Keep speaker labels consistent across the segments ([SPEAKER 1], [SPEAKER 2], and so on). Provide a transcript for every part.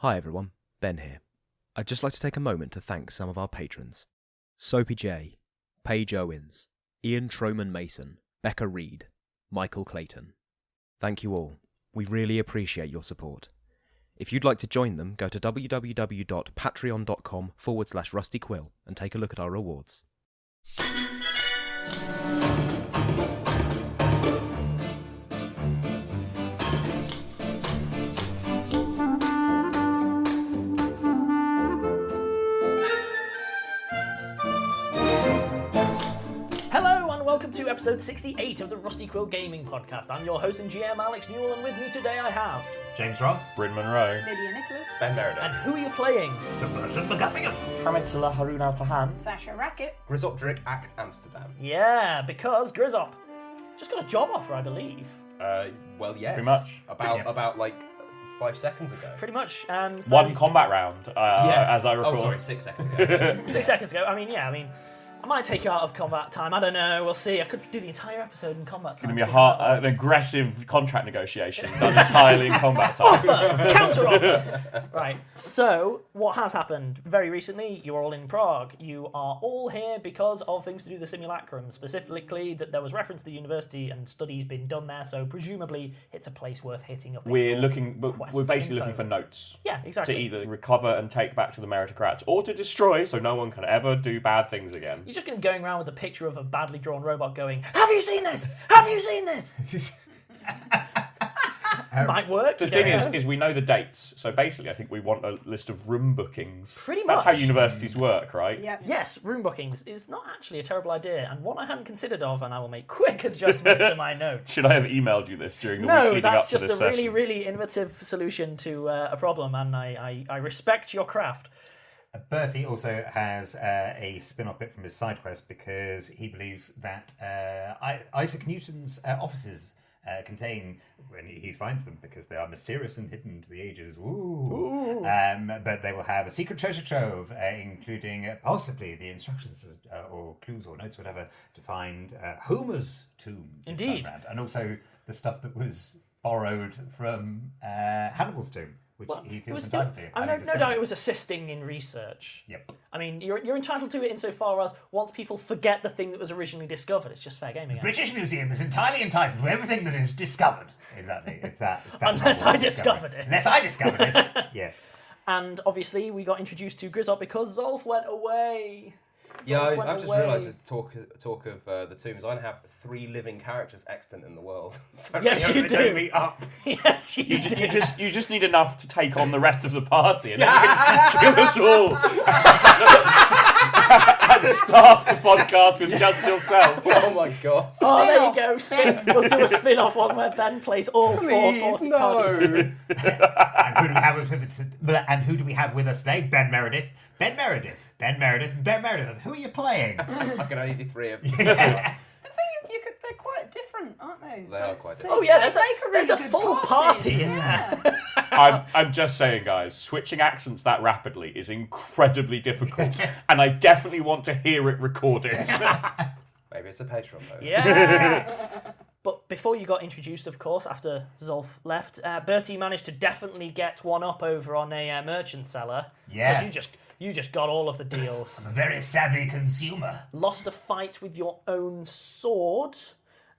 [SPEAKER 1] Hi everyone, Ben here. I'd just like to take a moment to thank some of our patrons. Soapy J, Paige Owens, Ian Troman Mason, Becca Reed, Michael Clayton. Thank you all. We really appreciate your support. If you'd like to join them, go to www.patreon.com/Rusty Quill and take a look at our rewards.
[SPEAKER 2] Welcome to episode 68 of the Rusty Quill Gaming Podcast. I'm your host and GM, Alex Newall, and with me today I have...
[SPEAKER 3] James Ross,
[SPEAKER 4] Bryn, Monroe,
[SPEAKER 5] Lydia Nicholas,
[SPEAKER 6] Ben Meredith.
[SPEAKER 2] And who are you playing?
[SPEAKER 3] Sir Bertrand MacGuffingham,
[SPEAKER 4] Hamid, Saleh, Haroun, al-Tahan,
[SPEAKER 5] Sasha, Racket,
[SPEAKER 6] Grizzop, Drik, Acht, Amsterdam.
[SPEAKER 2] Yeah, because Grizzop just got a job offer, I believe.
[SPEAKER 6] Well, yes.
[SPEAKER 4] Pretty much.
[SPEAKER 6] About like 5 seconds ago.
[SPEAKER 2] Pretty much.
[SPEAKER 4] one combat round, as I recall.
[SPEAKER 6] Oh, sorry, 6 seconds ago.
[SPEAKER 2] 6 seconds ago. I might take you out of combat time. I don't know. We'll see. I could do the entire episode in combat time.
[SPEAKER 4] It's going to be an aggressive contract negotiation done entirely in combat time.
[SPEAKER 2] Offer! Counter offer! Right. So, what has happened? Very recently, you are all in Prague. You are all here because of things to do with the simulacrum. Specifically, that there was reference to the university and studies being done there. So, presumably, it's a place worth hitting up.
[SPEAKER 4] We're basically looking for notes.
[SPEAKER 2] Yeah, exactly.
[SPEAKER 4] To either recover and take back to the meritocrats, or to destroy so no one can ever do bad things again.
[SPEAKER 2] You're just going to be going around with a picture of a badly drawn robot going, "Have you seen this? Have you seen this?" Might work.
[SPEAKER 4] The thing is we know the dates. So basically, I think we want a list of room bookings.
[SPEAKER 2] Pretty much.
[SPEAKER 4] That's how universities work, right?
[SPEAKER 5] Yeah.
[SPEAKER 2] Yes, room bookings is not actually a terrible idea, and one I hadn't considered of, and I will make quick adjustments to my notes.
[SPEAKER 4] Should I have emailed you this during the week
[SPEAKER 2] No,
[SPEAKER 4] leading up
[SPEAKER 2] that's
[SPEAKER 4] to
[SPEAKER 2] just
[SPEAKER 4] this
[SPEAKER 2] a
[SPEAKER 4] session?
[SPEAKER 2] really, really innovative solution to a problem, and I respect your craft.
[SPEAKER 3] Bertie also has a spin-off bit from his side quest because he believes that Isaac Newton's offices contain, when he finds them, because they are mysterious and hidden to the ages, but they will have a secret treasure trove, including possibly the instructions or clues or notes, whatever, to find Homer's tomb.
[SPEAKER 2] Indeed.
[SPEAKER 3] And also the stuff that was borrowed from Hannibal's tomb. Which he feels entitled to.
[SPEAKER 2] No doubt it was assisting in research.
[SPEAKER 3] Yep.
[SPEAKER 2] I mean, you're entitled to it insofar as once people forget the thing that was originally discovered, it's just fair game again.
[SPEAKER 3] British Museum is entirely entitled to everything that is discovered. Exactly. It's that
[SPEAKER 2] Unless I discovered it.
[SPEAKER 3] Unless I discovered it. Yes.
[SPEAKER 2] And obviously, we got introduced to Grizzop because Zolf went away.
[SPEAKER 6] Yeah,
[SPEAKER 2] Zolf went
[SPEAKER 6] I've just
[SPEAKER 2] away.
[SPEAKER 6] realised with talk of the tombs, I have 3 living characters extant in the world. So
[SPEAKER 2] Yes, you do.
[SPEAKER 6] don't meet up.
[SPEAKER 2] Yes, you do.
[SPEAKER 4] You just need enough to take on the rest of the party and then you can kill us all. And staff the podcast with just yourself.
[SPEAKER 6] Oh my god.
[SPEAKER 2] Oh, there you go. We'll do a spin-off one where Ben plays all 4 party parties.
[SPEAKER 3] And who do we have with us today? Ben Meredith. Ben Meredith. Ben Meredith. Ben Meredith. Who are you playing?
[SPEAKER 6] I can only do 3 of them.
[SPEAKER 3] Yeah.
[SPEAKER 5] The thing is, they're quite different, aren't they?
[SPEAKER 6] They are quite different.
[SPEAKER 2] Oh yeah,
[SPEAKER 5] They make a really
[SPEAKER 2] there's a
[SPEAKER 5] good
[SPEAKER 2] full party in there.
[SPEAKER 4] I'm just saying, guys, switching accents that rapidly is incredibly difficult, and I definitely want to hear it recorded.
[SPEAKER 6] Maybe it's a patron though.
[SPEAKER 2] Yeah. But before you got introduced, of course, after Zolf left, Bertie managed to definitely get one up over on a merchant seller.
[SPEAKER 3] Yeah.
[SPEAKER 2] Because you just got all of the deals.
[SPEAKER 3] I'm a very savvy consumer.
[SPEAKER 2] Lost a fight with your own sword,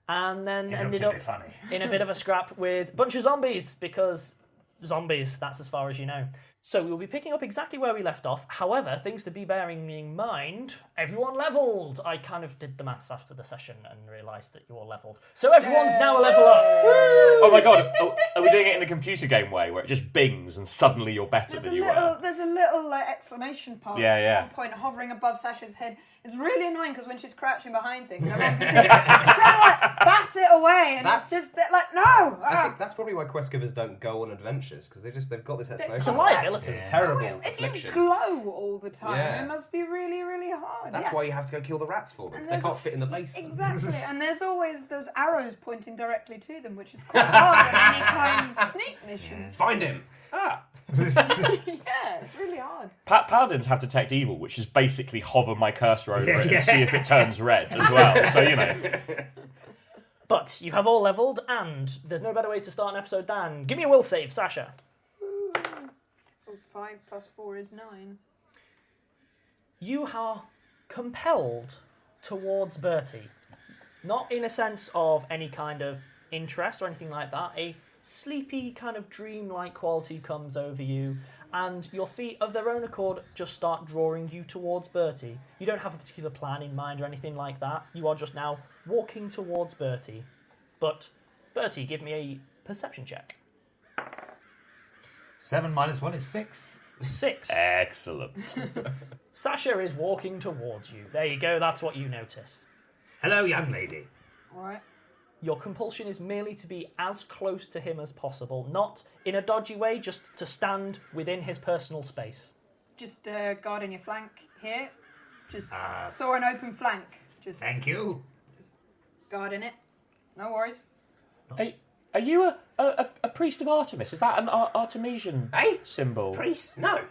[SPEAKER 2] and then ended up
[SPEAKER 3] funny.
[SPEAKER 2] in a bit of a scrap with a bunch of zombies, because zombies, that's as far as you know. So we'll be picking up exactly where we left off. However, things to be bearing in mind, everyone leveled. I kind of did the maths after the session and realised that you all leveled. So everyone's now a level up.
[SPEAKER 4] Oh my god, are we doing it in a computer game way where it just bings and suddenly you're better than you were?
[SPEAKER 5] There's a little exclamation point
[SPEAKER 4] Yeah.
[SPEAKER 5] at one point hovering above Sasha's head. It's really annoying because when she's crouching behind things, everyone can see her trying to bat it away, and it's just like, no!
[SPEAKER 6] I think that's probably why quest givers don't go on adventures, because they've got this exclamation.
[SPEAKER 2] It's a liability.
[SPEAKER 6] It's a terrible
[SPEAKER 5] If
[SPEAKER 6] affliction.
[SPEAKER 5] you glow all the time,
[SPEAKER 6] Yeah.
[SPEAKER 5] it must be really, really hard.
[SPEAKER 6] That's why you have to go kill the rats for them, because they can't fit in the basement.
[SPEAKER 5] Exactly, and there's always those arrows pointing directly to them, which is quite hard on any kind of sneak mission.
[SPEAKER 6] Find him! Ah!
[SPEAKER 5] Yeah, it's really hard.
[SPEAKER 4] Paladins have detect evil, which is basically hover my cursor over it and see if it turns red as well. So, you know.
[SPEAKER 2] But you have all leveled, and there's no better way to start an episode than give me a will save, Sasha.
[SPEAKER 5] 5 plus 4 is 9.
[SPEAKER 2] You are compelled towards Bertie. Not in a sense of any kind of interest or anything like that. A sleepy kind of dreamlike quality comes over you, and your feet of their own accord just start drawing you towards Bertie. You don't have a particular plan in mind or anything like that. You are just now walking towards Bertie. But, Bertie, give me a perception check.
[SPEAKER 3] 7 minus 1 is 6.
[SPEAKER 2] 6.
[SPEAKER 4] Excellent.
[SPEAKER 2] Sasha is walking towards you. There you go, that's what you notice.
[SPEAKER 3] Hello, young lady.
[SPEAKER 5] Alright.
[SPEAKER 2] Your compulsion is merely to be as close to him as possible, not in a dodgy way, just to stand within his personal space.
[SPEAKER 5] Just guarding your flank here. Just saw an open flank. Just
[SPEAKER 3] Thank you.
[SPEAKER 5] guarding it. No worries.
[SPEAKER 4] Are you a priest of Artemis? Is that an Artemisian symbol?
[SPEAKER 7] Priest? No.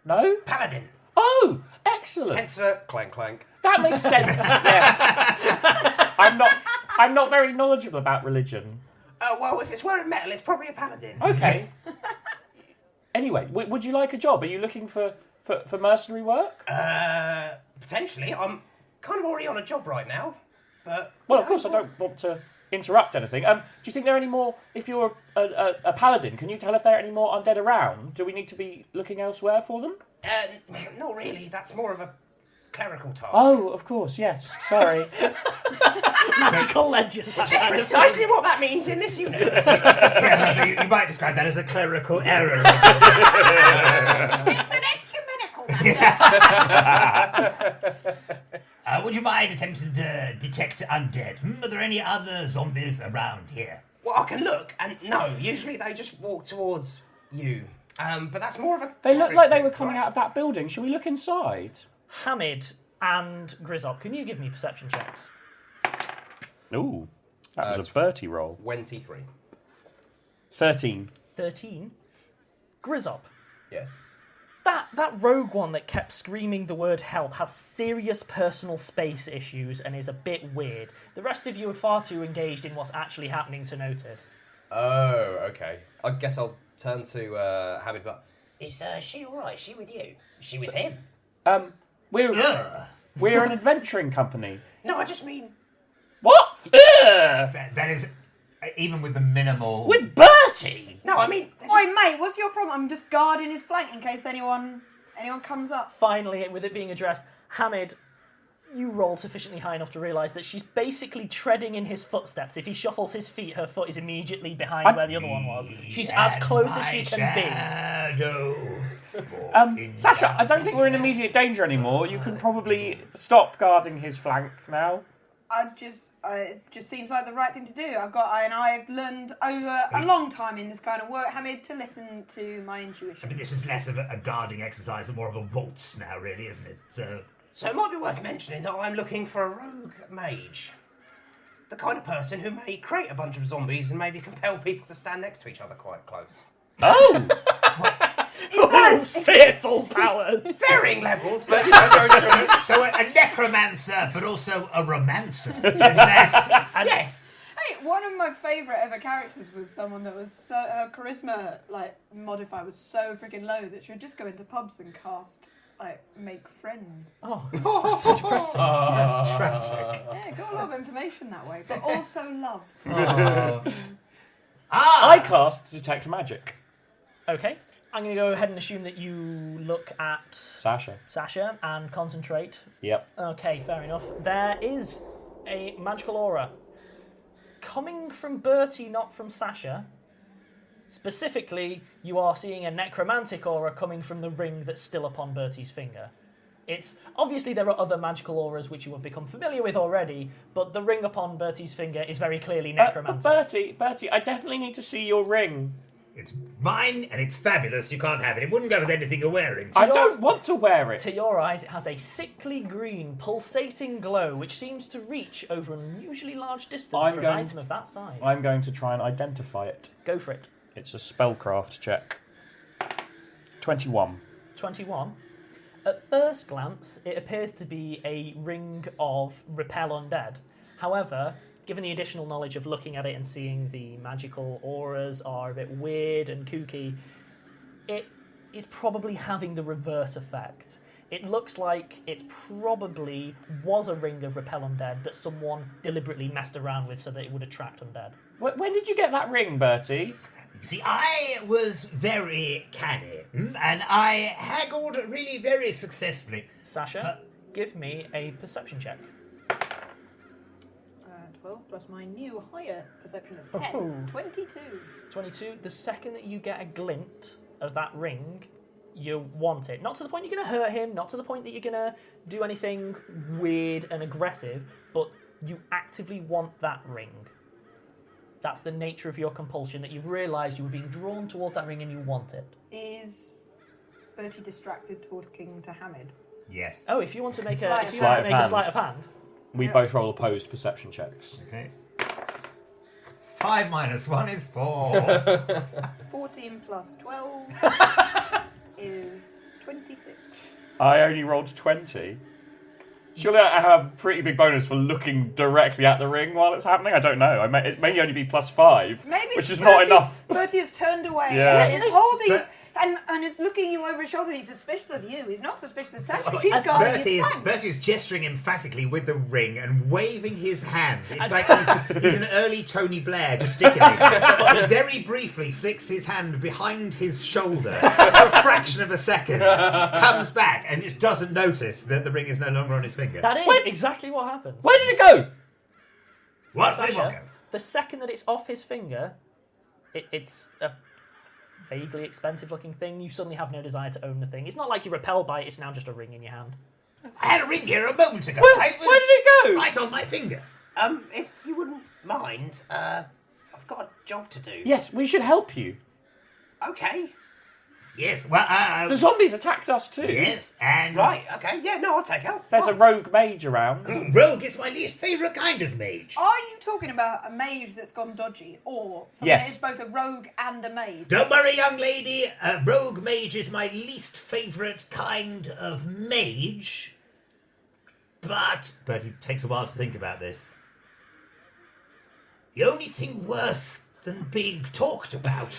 [SPEAKER 4] No?
[SPEAKER 7] Paladin.
[SPEAKER 4] Oh, excellent.
[SPEAKER 6] Hence clank clank.
[SPEAKER 4] That makes sense. Yes. I'm not very knowledgeable about religion.
[SPEAKER 7] Well, if it's wearing metal, it's probably a paladin.
[SPEAKER 4] Okay. Anyway, would you like a job? Are you looking for mercenary work?
[SPEAKER 7] Potentially. I'm kind of already on a job right now, but...
[SPEAKER 4] Well, of course, I don't want to interrupt anything. Do you think there are any more... If you're a paladin, can you tell if there are any more undead around? Do we need to be looking elsewhere for them?
[SPEAKER 7] Not really. That's more of a clerical task.
[SPEAKER 4] Oh, of course, yes. Sorry.
[SPEAKER 2] Magical ledgers.
[SPEAKER 7] Which is precisely what that means in this universe.
[SPEAKER 3] Yeah, so you might describe that as a clerical error.
[SPEAKER 5] It's an ecumenical matter.
[SPEAKER 3] Would you mind attempting to detect undead? Are there any other zombies around here?
[SPEAKER 7] Well, I can look, and no, usually they just walk towards you. But that's more of a...
[SPEAKER 4] They look like they were coming out of that building. Shall we look inside?
[SPEAKER 2] Hamid and Grizzop, can you give me perception checks?
[SPEAKER 4] Ooh, that was a Bertie roll.
[SPEAKER 6] 23.
[SPEAKER 4] 13.
[SPEAKER 2] 13. Grizzop,
[SPEAKER 6] Yes.
[SPEAKER 2] that rogue one that kept screaming the word help has serious personal space issues and is a bit weird. The rest of you are far too engaged in what's actually happening to notice.
[SPEAKER 6] Oh, okay. I guess I'll turn to Hamid, but...
[SPEAKER 7] Is she alright? Is she with you? Is she with him?
[SPEAKER 4] We're an adventuring company.
[SPEAKER 7] No, I just mean...
[SPEAKER 4] What?
[SPEAKER 3] That is, even with the minimal...
[SPEAKER 7] With Bertie! No, I mean...
[SPEAKER 5] Oi, mate, what's your problem? I'm just guarding his flank in case anyone comes up.
[SPEAKER 2] Finally, with it being addressed, Hamid, you rolled sufficiently high enough to realise that she's basically treading in his footsteps. If he shuffles his feet, her foot is immediately behind where the other one was. She's as close as she can be.
[SPEAKER 4] Sasha, I don't think we're in immediate danger anymore. You can probably stop guarding his flank now.
[SPEAKER 5] It just seems like the right thing to do. I've learned over a long time in this kind of work, Hamid, to listen to my intuition.
[SPEAKER 3] I mean, this is less of a guarding exercise and more of a waltz now, really, isn't it?
[SPEAKER 7] So it might be worth mentioning that I'm looking for a rogue mage. The kind of person who may create a bunch of zombies and maybe compel people to stand next to each other quite close.
[SPEAKER 4] Oh!
[SPEAKER 2] Fearful powers!
[SPEAKER 7] Varying levels, but you know, going through...
[SPEAKER 3] So a necromancer, but also a romancer. Is that...
[SPEAKER 7] Yes.
[SPEAKER 5] Hey, one of my favourite ever characters was someone that was so her charisma modifier was so freaking low that she would just go into pubs and cast make friends.
[SPEAKER 2] Oh, that's so depressing.
[SPEAKER 3] That's tragic.
[SPEAKER 5] Yeah, got a lot of information that way, but also love.
[SPEAKER 4] I cast Detect Magic.
[SPEAKER 2] Okay, I'm going to go ahead and assume that you look at
[SPEAKER 4] Sasha
[SPEAKER 2] and concentrate.
[SPEAKER 4] Yep.
[SPEAKER 2] Okay, fair enough. There is a magical aura coming from Bertie, not from Sasha. Specifically, you are seeing a necromantic aura coming from the ring that's still upon Bertie's finger. It's obviously there are other magical auras which you have become familiar with already, but the ring upon Bertie's finger is very clearly necromantic.
[SPEAKER 4] But Bertie, I definitely need to see your ring.
[SPEAKER 3] It's mine and it's fabulous. You can't have it. It wouldn't go with anything you're wearing.
[SPEAKER 4] I don't want to wear it.
[SPEAKER 2] To your eyes, it has a sickly green, pulsating glow which seems to reach over an unusually large distance for an item of that size.
[SPEAKER 4] I'm going to try and identify it.
[SPEAKER 2] Go for it.
[SPEAKER 4] It's a spellcraft check. 21.
[SPEAKER 2] 21. At first glance, it appears to be a ring of repel undead. However, given the additional knowledge of looking at it and seeing the magical auras are a bit weird and kooky, it is probably having the reverse effect. It looks like it probably was a ring of repel undead that someone deliberately messed around with so that it would attract undead.
[SPEAKER 4] When did you get that ring, Bertie?
[SPEAKER 3] You see, I was very canny, and I haggled really very successfully.
[SPEAKER 2] Sasha, give me a perception check.
[SPEAKER 5] 12 plus my new higher perception of 10. 22.
[SPEAKER 2] 22. The second that you get a glint of that ring, you want it. Not to the point you're going to hurt him, not to the point that you're going to do anything weird and aggressive, but you actively want that ring. That's the nature of your compulsion, that you've realised you were being drawn towards that ring and you want it.
[SPEAKER 5] Is Bertie distracted talking to Hamid?
[SPEAKER 3] Yes.
[SPEAKER 2] Oh, if you want to make a
[SPEAKER 5] Sleight
[SPEAKER 2] sleight of hand.
[SPEAKER 4] We both roll opposed perception checks.
[SPEAKER 3] Okay. 5 minus 1 is 4.
[SPEAKER 5] 14 plus 12 is 26.
[SPEAKER 4] I only rolled 20. Surely I have a pretty big bonus for looking directly at the ring while it's happening? I don't know. It may only be +5,
[SPEAKER 5] Maybe
[SPEAKER 4] which is not enough.
[SPEAKER 5] Bertie has turned away
[SPEAKER 4] Yeah.
[SPEAKER 5] and is holding his... And is looking you over his shoulder. He's suspicious of you. He's not suspicious of Sasha.
[SPEAKER 3] Well,
[SPEAKER 5] She's guarding his flank.
[SPEAKER 3] Bertie is gesturing emphatically with the ring and waving his hand. It's like he's an early Tony Blair gesticulating. He very briefly flicks his hand behind his shoulder for a fraction of a second, comes back and just doesn't notice that the ring is no longer on his finger.
[SPEAKER 2] That is exactly what happens.
[SPEAKER 4] Where did it go?
[SPEAKER 3] What? Where did it
[SPEAKER 2] Sasha,
[SPEAKER 3] go?
[SPEAKER 2] the second that it's off his finger, it's a vaguely expensive looking thing. You suddenly have no desire to own the thing. It's not like you're repelled by it, it's now just a ring in your hand.
[SPEAKER 3] I had a ring here a moment ago.
[SPEAKER 4] Where did it go?
[SPEAKER 3] Right on my finger.
[SPEAKER 7] If you wouldn't mind, I've got a job to do.
[SPEAKER 4] Yes, we should help you.
[SPEAKER 7] Okay.
[SPEAKER 3] Yes, well,
[SPEAKER 4] The zombies attacked us too.
[SPEAKER 3] yes, and...
[SPEAKER 7] Right, okay, yeah, no, I'll take help.
[SPEAKER 4] There's a rogue mage around.
[SPEAKER 3] Rogue is my least favourite kind of mage.
[SPEAKER 5] Are you talking about a mage that's gone dodgy, or something
[SPEAKER 4] Yes.
[SPEAKER 5] that is both a rogue and a mage?
[SPEAKER 3] Don't worry, young lady. A rogue mage is my least favourite kind of mage. But he takes a while to think about this. The only thing worse than being talked about.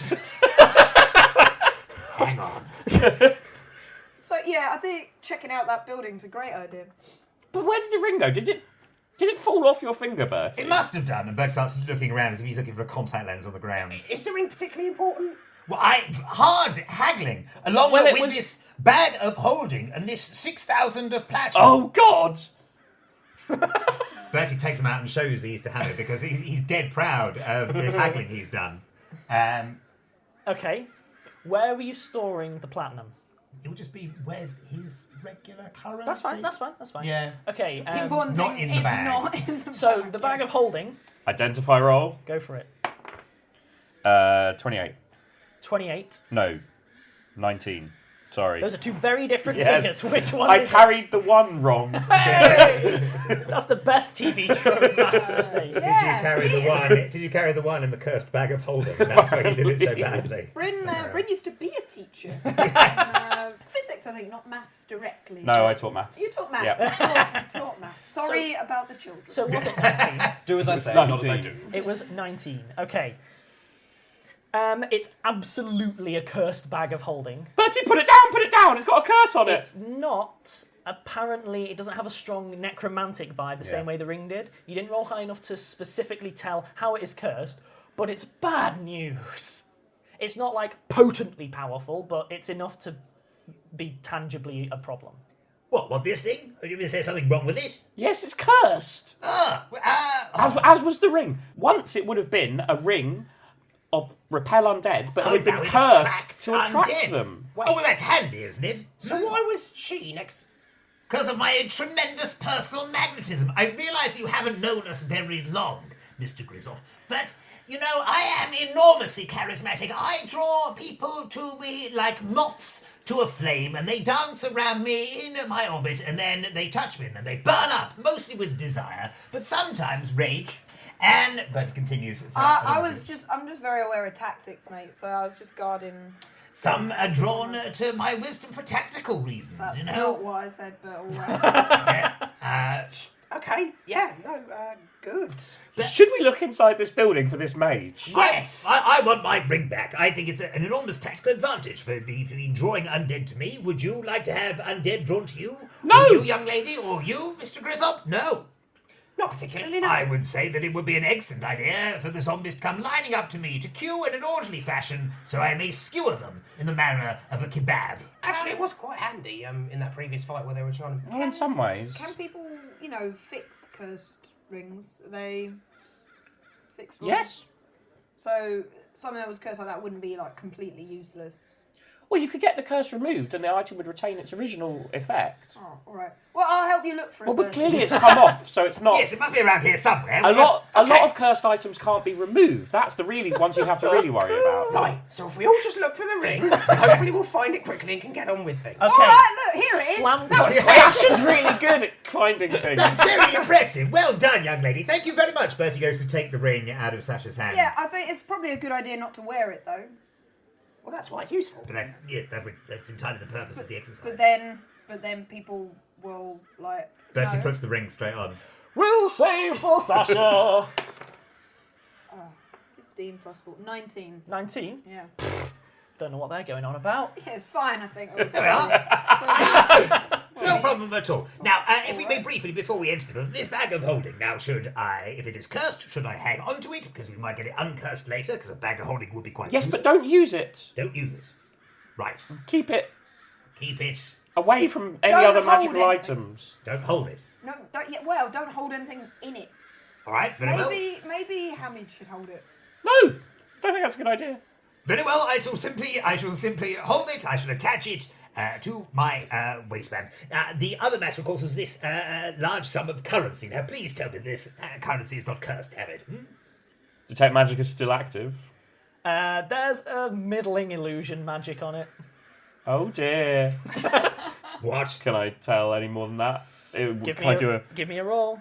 [SPEAKER 3] Hang on.
[SPEAKER 5] So yeah, I think checking out that building's a great idea.
[SPEAKER 4] But where did the ring go? Did it fall off your finger, Bertie?
[SPEAKER 3] It must have done. And Bert starts looking around as if he's looking for a contact lens on the ground.
[SPEAKER 7] Is the ring particularly important?
[SPEAKER 3] Well, hard haggling, along
[SPEAKER 4] Well, it
[SPEAKER 3] with
[SPEAKER 4] was-
[SPEAKER 3] this bag of holding and this 6,000 of platinum.
[SPEAKER 4] Oh, God!
[SPEAKER 3] Bertie takes them out and shows these to Hamid because he's dead proud of this haggling he's done.
[SPEAKER 2] Okay, where were you storing the platinum?
[SPEAKER 3] It would just be with his regular currency.
[SPEAKER 2] That's fine.
[SPEAKER 3] Yeah.
[SPEAKER 2] Okay,
[SPEAKER 5] The important
[SPEAKER 3] not
[SPEAKER 5] thing
[SPEAKER 3] in the
[SPEAKER 5] is
[SPEAKER 3] bag.
[SPEAKER 5] not in the
[SPEAKER 2] so
[SPEAKER 5] bag.
[SPEAKER 2] the bag of holding,
[SPEAKER 4] Identify roll.
[SPEAKER 2] go for it.
[SPEAKER 4] 28.
[SPEAKER 2] 28.
[SPEAKER 4] No. 19. Sorry.
[SPEAKER 2] Those are two very different
[SPEAKER 4] Yes.
[SPEAKER 2] figures. Which one
[SPEAKER 4] I
[SPEAKER 2] is it?
[SPEAKER 4] carried the one wrong.
[SPEAKER 2] Hey! That's the best TV trope, Matt's mistake.
[SPEAKER 3] Did you carry the one in the cursed bag of holding? That's why you did it so badly.
[SPEAKER 5] Bryn used to be a teacher. Physics, I think, not maths directly.
[SPEAKER 4] No, I taught maths.
[SPEAKER 5] You taught maths.
[SPEAKER 4] Yeah.
[SPEAKER 5] You taught maths. Sorry about the children.
[SPEAKER 2] So was it 19?
[SPEAKER 6] Do as I say, not as I
[SPEAKER 4] 19.
[SPEAKER 6] do.
[SPEAKER 2] It was 19. Okay. It's absolutely a cursed bag of holding.
[SPEAKER 4] Bertie, put it down! It's got a curse on it!
[SPEAKER 2] It's not. Apparently, it doesn't have a strong necromantic vibe the same way the ring did. You didn't roll high enough to specifically tell how it is cursed, but it's bad news. It's not like potently powerful, but it's enough to be tangibly a problem.
[SPEAKER 3] What this thing? Is there something wrong with it?
[SPEAKER 4] Yes, it's cursed! As was the ring. Once it would have been a ring of repel undead, but it had been cursed to attract them.
[SPEAKER 3] Oh, well, that's handy, isn't it?
[SPEAKER 7] So why was she next?
[SPEAKER 3] Because of my tremendous personal magnetism. I realise you haven't known us very long, Mr. Grizzop, but, you know, I am enormously charismatic. I draw people to me like moths to a flame, and they dance around me in my orbit, and then they touch me, and then they burn up, mostly with desire, but sometimes rage. But it continues.
[SPEAKER 5] I'm just very aware of tactics, mate. So I was just guarding.
[SPEAKER 3] Some are drawn to my wisdom for tactical reasons,
[SPEAKER 5] That's
[SPEAKER 3] you know.
[SPEAKER 5] not what I said, but all right.
[SPEAKER 7] Okay, yeah, no, good.
[SPEAKER 4] Should we look inside this building for this mage?
[SPEAKER 7] Yes!
[SPEAKER 3] I want my ring back. I think it's an enormous tactical advantage for me drawing undead to me. Would you like to have undead drawn to you?
[SPEAKER 4] No!
[SPEAKER 3] Or you, young lady, or you, Mr. Grizzop? No.
[SPEAKER 7] Not particularly, no.
[SPEAKER 3] I would say that it would be an excellent idea for the zombies to come lining up to me to queue in an orderly fashion so I may skewer them in the manner of a kebab.
[SPEAKER 7] Actually, it was quite handy in that previous fight where they were trying to...
[SPEAKER 4] Well, in some ways.
[SPEAKER 5] Can people, fix cursed rings? Are they fixable?
[SPEAKER 4] Yes.
[SPEAKER 5] So something that was cursed like that wouldn't be completely useless.
[SPEAKER 4] Well, you could get the curse removed and the item would retain its original effect.
[SPEAKER 5] Oh, all right. Well, I'll help you look for it.
[SPEAKER 4] Well, but
[SPEAKER 5] Bertie.
[SPEAKER 4] clearly it's come off, so it's not...
[SPEAKER 3] Yes, it must be around here somewhere.
[SPEAKER 4] A lot of cursed items can't be removed. That's the really ones you have to really worry about.
[SPEAKER 7] Right, so if we all just look for the ring, hopefully we'll find it quickly and can get on with things.
[SPEAKER 2] Okay.
[SPEAKER 5] All right, look, here it is.
[SPEAKER 2] Slam
[SPEAKER 4] Sasha's really good at finding things.
[SPEAKER 3] That's very impressive. Well done, young lady. Thank you very much. Bertie goes to take the ring out of Sasha's hand.
[SPEAKER 5] Yeah, I think it's probably a good idea not to wear it, though.
[SPEAKER 7] Well, that's why it's useful.
[SPEAKER 3] But that's entirely the purpose of the exercise.
[SPEAKER 5] But then people will,
[SPEAKER 3] Bertie
[SPEAKER 5] know.
[SPEAKER 3] puts the ring straight on.
[SPEAKER 2] We'll save for Sasha.
[SPEAKER 5] 15 plus 4, 19.
[SPEAKER 2] 19.
[SPEAKER 5] Yeah.
[SPEAKER 2] Don't know what they're going on about.
[SPEAKER 5] Yeah, it's fine, I think.
[SPEAKER 3] There we are. No problem at all. Now, if we may briefly, before we enter the building, this bag of holding. Now, if it is cursed, should I hang on to it? Because we might get it uncursed later, because a bag of holding would be quite
[SPEAKER 4] Yes,
[SPEAKER 3] useful.
[SPEAKER 4] but don't use it.
[SPEAKER 3] Don't use it. Right.
[SPEAKER 4] Keep it
[SPEAKER 3] Keep it.
[SPEAKER 4] away from any
[SPEAKER 5] Don't
[SPEAKER 4] other
[SPEAKER 5] hold
[SPEAKER 4] magical
[SPEAKER 5] anything.
[SPEAKER 4] items.
[SPEAKER 3] Don't hold it.
[SPEAKER 5] No, don't hold anything in it.
[SPEAKER 3] All right, very well.
[SPEAKER 5] Maybe Hamid should hold it.
[SPEAKER 4] No! Don't think that's a good idea.
[SPEAKER 3] Very well, I shall simply hold it. I shall attach it to my waistband. The other matter, of course, was this large sum of currency. Now, please tell me this currency is not cursed, Hamid.
[SPEAKER 4] Detect magic is still active.
[SPEAKER 2] There's a middling illusion magic on it.
[SPEAKER 4] Oh dear.
[SPEAKER 3] What?
[SPEAKER 4] Can I tell any more than that?
[SPEAKER 2] Give me a roll.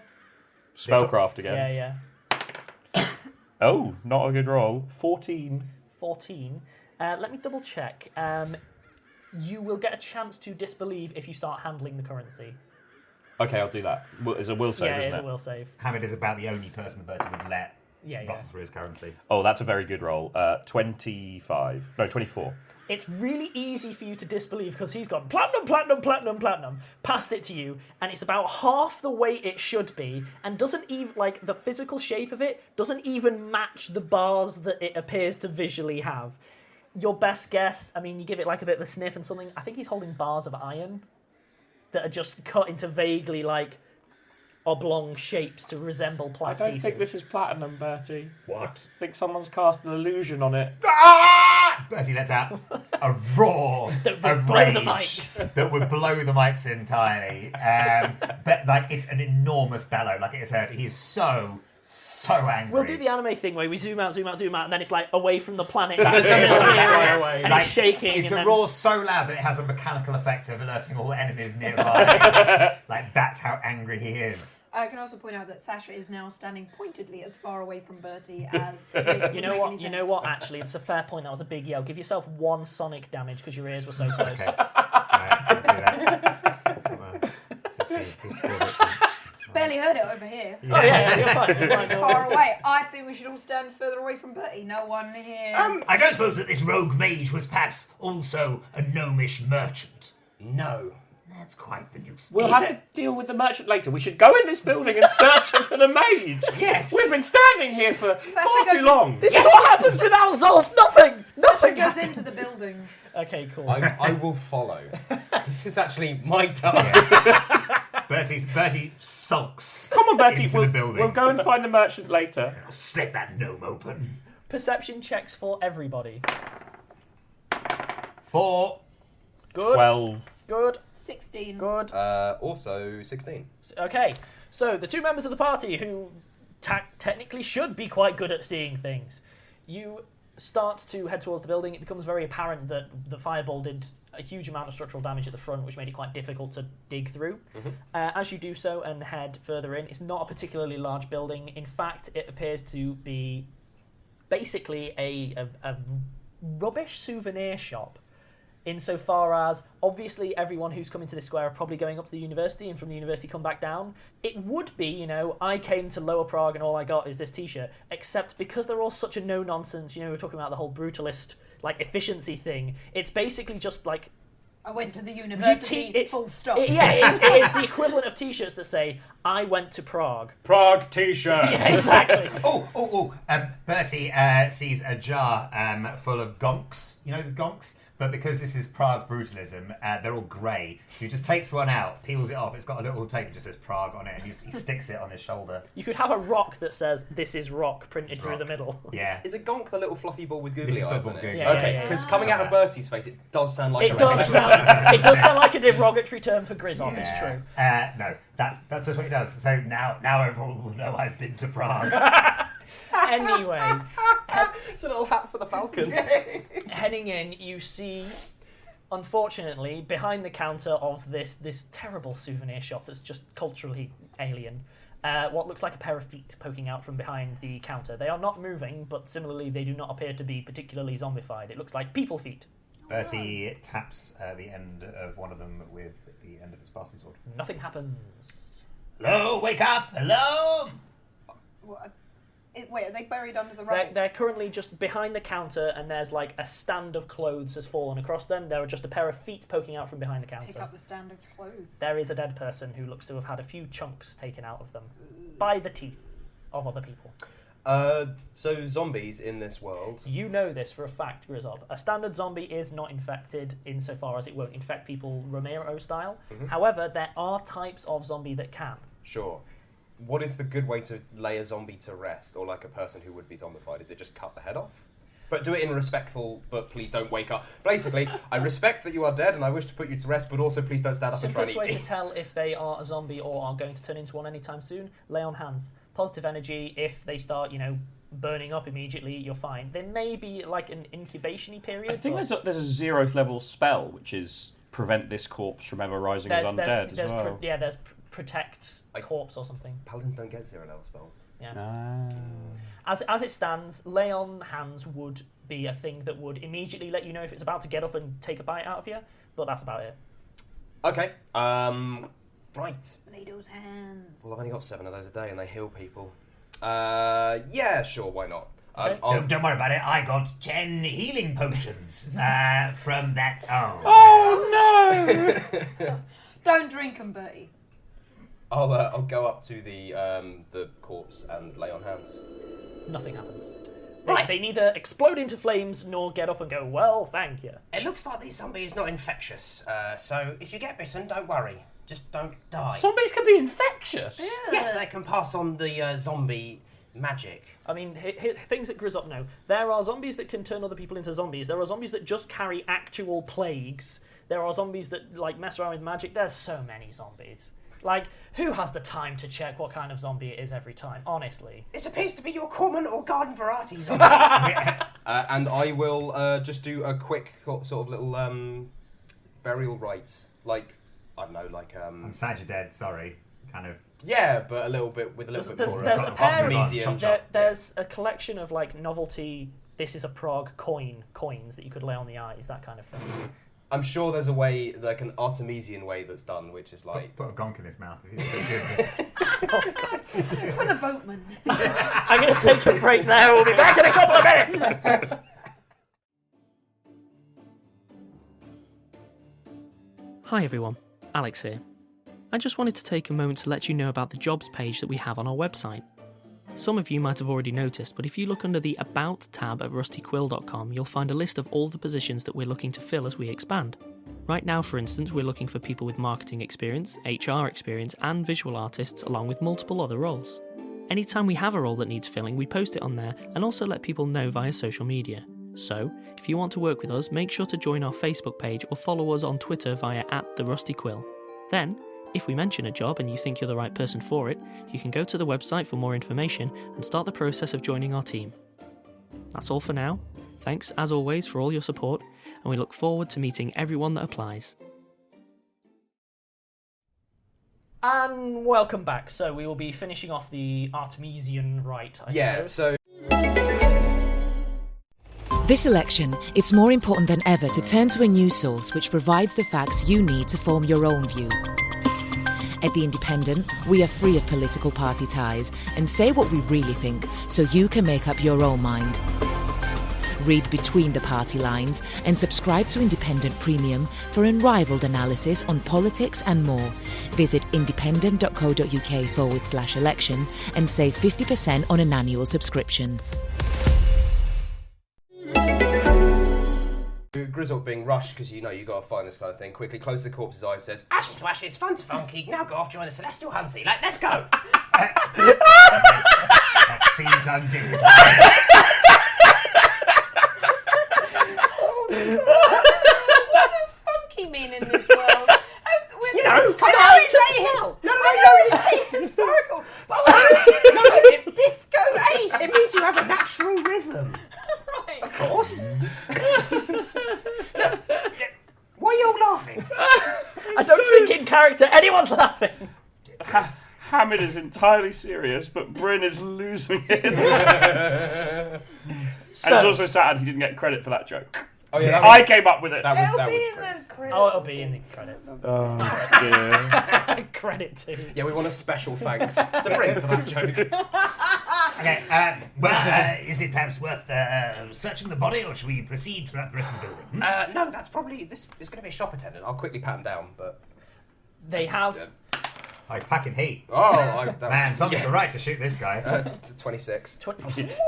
[SPEAKER 4] Spellcraft again?
[SPEAKER 2] Yeah.
[SPEAKER 4] Oh, not a good roll. 14.
[SPEAKER 2] 14. Let me double check. You will get a chance to disbelieve if you start handling the currency.
[SPEAKER 4] Okay, I'll do that. It's a will save,
[SPEAKER 2] Yeah,
[SPEAKER 4] isn't
[SPEAKER 2] it's
[SPEAKER 4] it?
[SPEAKER 2] a will save.
[SPEAKER 3] Hamid is about the only person that Bertie would let rough through his currency.
[SPEAKER 4] Oh, that's a very good roll. 25. No, 24.
[SPEAKER 2] It's really easy for you to disbelieve because he's gone platinum, passed it to you, and it's about half the weight it should be, and doesn't even, the physical shape of it doesn't even match the bars that it appears to visually have. Your best guess, you give it a bit of a sniff and something, I think he's holding bars of iron that are just cut into vaguely, oblong shapes to resemble
[SPEAKER 4] I
[SPEAKER 2] plat
[SPEAKER 4] don't
[SPEAKER 2] pieces.
[SPEAKER 4] think this is platinum, Bertie.
[SPEAKER 3] What?
[SPEAKER 4] I think someone's cast an illusion on it.
[SPEAKER 3] Ah! Bertie lets out a roar
[SPEAKER 2] That would
[SPEAKER 3] of
[SPEAKER 2] blow
[SPEAKER 3] rage
[SPEAKER 2] the mics.
[SPEAKER 3] that would blow the mics entirely. But it's an enormous bellow. He's so angry.
[SPEAKER 2] We'll do the anime thing where we zoom out, and then it's away from the planet.
[SPEAKER 3] That's it.
[SPEAKER 2] And it's shaking.
[SPEAKER 3] It's
[SPEAKER 2] and
[SPEAKER 3] a
[SPEAKER 2] then...
[SPEAKER 3] roar so loud that it has a mechanical effect of alerting all enemies nearby. That's how angry he is.
[SPEAKER 5] I can also point out that Sasha is now standing pointedly as far away from Bertie as...
[SPEAKER 2] You know what? Actually, it's a fair point. That was a big yell. Give yourself 1 sonic damage because your ears were so close.
[SPEAKER 3] Okay. Alright, I'll do that.
[SPEAKER 5] Barely heard it over here.
[SPEAKER 2] Oh yeah, you're fine. You're fine.
[SPEAKER 5] Far away. I think we should all stand further away from Bertie. No one here.
[SPEAKER 3] I don't suppose that this rogue mage was perhaps also a gnomish merchant.
[SPEAKER 7] No.
[SPEAKER 3] That's quite the nuisance.
[SPEAKER 4] We'll have to deal with the merchant later. We should go in this building and search for the mage.
[SPEAKER 7] Yes.
[SPEAKER 4] We've been standing here for far
[SPEAKER 5] goes
[SPEAKER 4] too long.
[SPEAKER 2] This is what happens with Alzolf. Nothing.
[SPEAKER 5] Sasha goes into the building.
[SPEAKER 2] Okay, cool.
[SPEAKER 6] I will follow. This is actually my task.
[SPEAKER 3] Bertie sulks.
[SPEAKER 4] Come on, Bertie.
[SPEAKER 3] Into the building.
[SPEAKER 4] We'll go and find the merchant later.
[SPEAKER 3] I'll slip that gnome open.
[SPEAKER 2] Perception checks for everybody.
[SPEAKER 3] 4.
[SPEAKER 2] Good.
[SPEAKER 4] 12.
[SPEAKER 2] Good.
[SPEAKER 5] 16.
[SPEAKER 2] Good.
[SPEAKER 6] Also 16.
[SPEAKER 2] Okay. So the 2 members of the party who technically should be quite good at seeing things. You start to head towards the building. It becomes very apparent that the fireball did a huge amount of structural damage at the front, which made it quite difficult to dig through. As you do so and head further in, it's not a particularly large building. In fact, it appears to be basically a rubbish souvenir shop. insofar as obviously everyone who's come into this square are probably going up to the university, and from the university come back down. It would be, I came to Lower Prague and all I got is this t-shirt, except because they're all such a no-nonsense, we're talking about the whole brutalist, efficiency thing. It's basically just
[SPEAKER 5] I went to the university, full stop.
[SPEAKER 2] It is the equivalent of t-shirts that say, I went to Prague.
[SPEAKER 4] Prague t-shirt.
[SPEAKER 2] Yeah, exactly.
[SPEAKER 3] Bertie sees a jar full of gonks. You know the gonks? But because this is Prague brutalism, they're all grey. So he just takes one out, peels it off. It's got a little tape that just says Prague on it, and he sticks it on his shoulder.
[SPEAKER 2] You could have a rock that says, this is rock, printed through the middle.
[SPEAKER 3] Yeah.
[SPEAKER 6] Is a gonk the little fluffy ball with googly eyes on it?
[SPEAKER 2] Yeah,
[SPEAKER 6] Okay, because coming out of Bertie's face, it does sound like
[SPEAKER 2] It does sound like a derogatory term for Grizzop, it's true.
[SPEAKER 3] No, that's just what he does. So now everyone will know I've been to Prague.
[SPEAKER 2] Anyway,
[SPEAKER 6] it's a little hat for the falcon.
[SPEAKER 2] heading in, you see, unfortunately, behind the counter of this terrible souvenir shop that's just culturally alien, what looks like a pair of feet poking out from behind the counter. They are not moving, but similarly they do not appear to be particularly zombified. It looks like people feet.
[SPEAKER 3] Bertie taps the end of one of them with the end of his bastard sword.
[SPEAKER 2] Nothing happens.
[SPEAKER 3] Hello, wake up! Hello!
[SPEAKER 5] What? Wait, are they buried under the rubble?
[SPEAKER 2] They're currently just behind the counter, and there's a stand of clothes has fallen across them. There are just a pair of feet poking out from behind the counter.
[SPEAKER 5] Pick up the stand of clothes.
[SPEAKER 2] There is a dead person who looks to have had a few chunks taken out of them by the teeth of other people.
[SPEAKER 6] So zombies in this world.
[SPEAKER 2] You know this for a fact, Grizzop. A standard zombie is not infected insofar as it won't infect people Romero style.
[SPEAKER 6] Mm-hmm.
[SPEAKER 2] However, there are types of zombie that can.
[SPEAKER 6] Sure. What is the good way to lay a zombie to rest, or a person who would be zombified? Is it just cut the head off? But do it in respectful, but please don't wake up. Basically, I respect that you are dead and I wish to put you to rest, but also please don't stand up and try and
[SPEAKER 2] Simplest
[SPEAKER 6] eat
[SPEAKER 2] way
[SPEAKER 6] me.
[SPEAKER 2] to tell if they are a zombie or are going to turn into one anytime soon, lay on hands. Positive energy, if they start, burning up immediately, you're fine. There may be an incubation-y period.
[SPEAKER 4] I think there's a 0th level spell, which is prevent this corpse from ever rising as undead as well.
[SPEAKER 2] There's protect corpse or something.
[SPEAKER 6] Paladins don't get 0 level spells.
[SPEAKER 2] Yeah. As it stands, lay on hands would be a thing that would immediately let you know if it's about to get up and take a bite out of you, but that's about it.
[SPEAKER 6] Okay. Right.
[SPEAKER 5] Lay those hands.
[SPEAKER 6] Well, I've only got 7 of those a day and they heal people. Yeah, sure, why not?
[SPEAKER 2] Okay.
[SPEAKER 3] Don't worry about it. I got 10 healing potions from that.
[SPEAKER 4] Oh no!
[SPEAKER 5] Don't drink them, Bertie.
[SPEAKER 6] I'll go up to the corpse and lay on hands.
[SPEAKER 2] Nothing happens.
[SPEAKER 5] Right.
[SPEAKER 2] They neither explode into flames nor get up and go, well, thank you.
[SPEAKER 7] It looks like this zombie is not infectious, so if you get bitten, don't worry. Just don't die.
[SPEAKER 4] Zombies can be infectious.
[SPEAKER 7] Yes, they can pass on the zombie magic.
[SPEAKER 2] I mean, things that Grizzop know. There are zombies that can turn other people into zombies. There are zombies that just carry actual plagues. There are zombies that mess around with magic. There's so many zombies. Who has the time to check what kind of zombie it is every time? Honestly.
[SPEAKER 7] This appears to be your common or garden variety zombie.
[SPEAKER 6] And I will just do a quick sort of little burial rites. I don't know,
[SPEAKER 3] I'm sad you're dead, sorry. Kind of.
[SPEAKER 6] Yeah, but a little bit more.
[SPEAKER 2] There's a
[SPEAKER 6] Artemisian.
[SPEAKER 2] There's a collection of novelty. This is a Prague coins that you could lay on the eyes, that kind of thing.
[SPEAKER 6] I'm sure there's a way, an Artemisian way that's done, which is
[SPEAKER 3] Put a gonk in his mouth.
[SPEAKER 5] For the boatman.
[SPEAKER 2] I'm going to take a break there. We'll be back in a couple of minutes. Hi everyone, Alex here. I just wanted to take a moment to let you know about the jobs page that we have on our website. Some of you might have already noticed, but if you look under the About tab at rustyquill.com, you'll find a list of all the positions that we're looking to fill as we expand. Right now, for instance, we're looking for people with marketing experience, HR experience, and visual artists, along with multiple other roles. Anytime we have a role that needs filling, we post it on there and also let people know via social media. So, if you want to work with us, make sure to join our Facebook page or follow us on Twitter via @TheRustyQuill. Then, if we mention a job and you think you're the right person for it, you can go to the website for more information and start the process of joining our team. That's all for now. Thanks, as always, for all your support, and we look forward to meeting everyone that applies. And welcome back. So we will be finishing off the Artemisian rite, I suppose.
[SPEAKER 6] so
[SPEAKER 8] This election, it's more important than ever to turn to a news source which provides the facts you need to form your own view. At The Independent, we are free of political party ties and say what we really think so you can make up your own mind. Read between the party lines and subscribe to Independent Premium for unrivaled analysis on politics and more. Visit independent.co.uk/election and save 50% on an annual subscription.
[SPEAKER 6] Grizzop being rushed because you got to find this kind of thing. Quickly closes the corpse's eyes, says,
[SPEAKER 7] Ashes to ashes, fun to funky. Now go off, join the celestial hunty. Like, let's go.
[SPEAKER 3] That seems undue.
[SPEAKER 5] What does funky mean in this world?
[SPEAKER 7] You know,
[SPEAKER 5] I know it's historical, but it's disco 8.
[SPEAKER 7] it means you have a natural rhythm.
[SPEAKER 5] Right.
[SPEAKER 7] Of course. Why are you all laughing?
[SPEAKER 2] I don't think in character anyone's laughing.
[SPEAKER 4] Hamid is entirely serious, but Bryn is losing it. And it's also sad he didn't get credit for that joke.
[SPEAKER 6] "Oh yeah,
[SPEAKER 4] I came up with it.
[SPEAKER 5] It'll be in the credits.
[SPEAKER 2] Oh, it'll be in the credits.
[SPEAKER 4] Oh, dear.
[SPEAKER 2] Credit to.
[SPEAKER 6] Yeah, we want a special thanks to Bryn for that joke."
[SPEAKER 3] Okay, is it perhaps worth searching the body, or should we proceed throughout the rest of the building?
[SPEAKER 7] No, that's probably... This is going to be a shop attendant.
[SPEAKER 6] I'll quickly pat him down, but...
[SPEAKER 2] They have.
[SPEAKER 6] Yeah.
[SPEAKER 3] Oh, he's packing heat.
[SPEAKER 6] Man,
[SPEAKER 3] Something's right to shoot this guy.
[SPEAKER 6] To 26.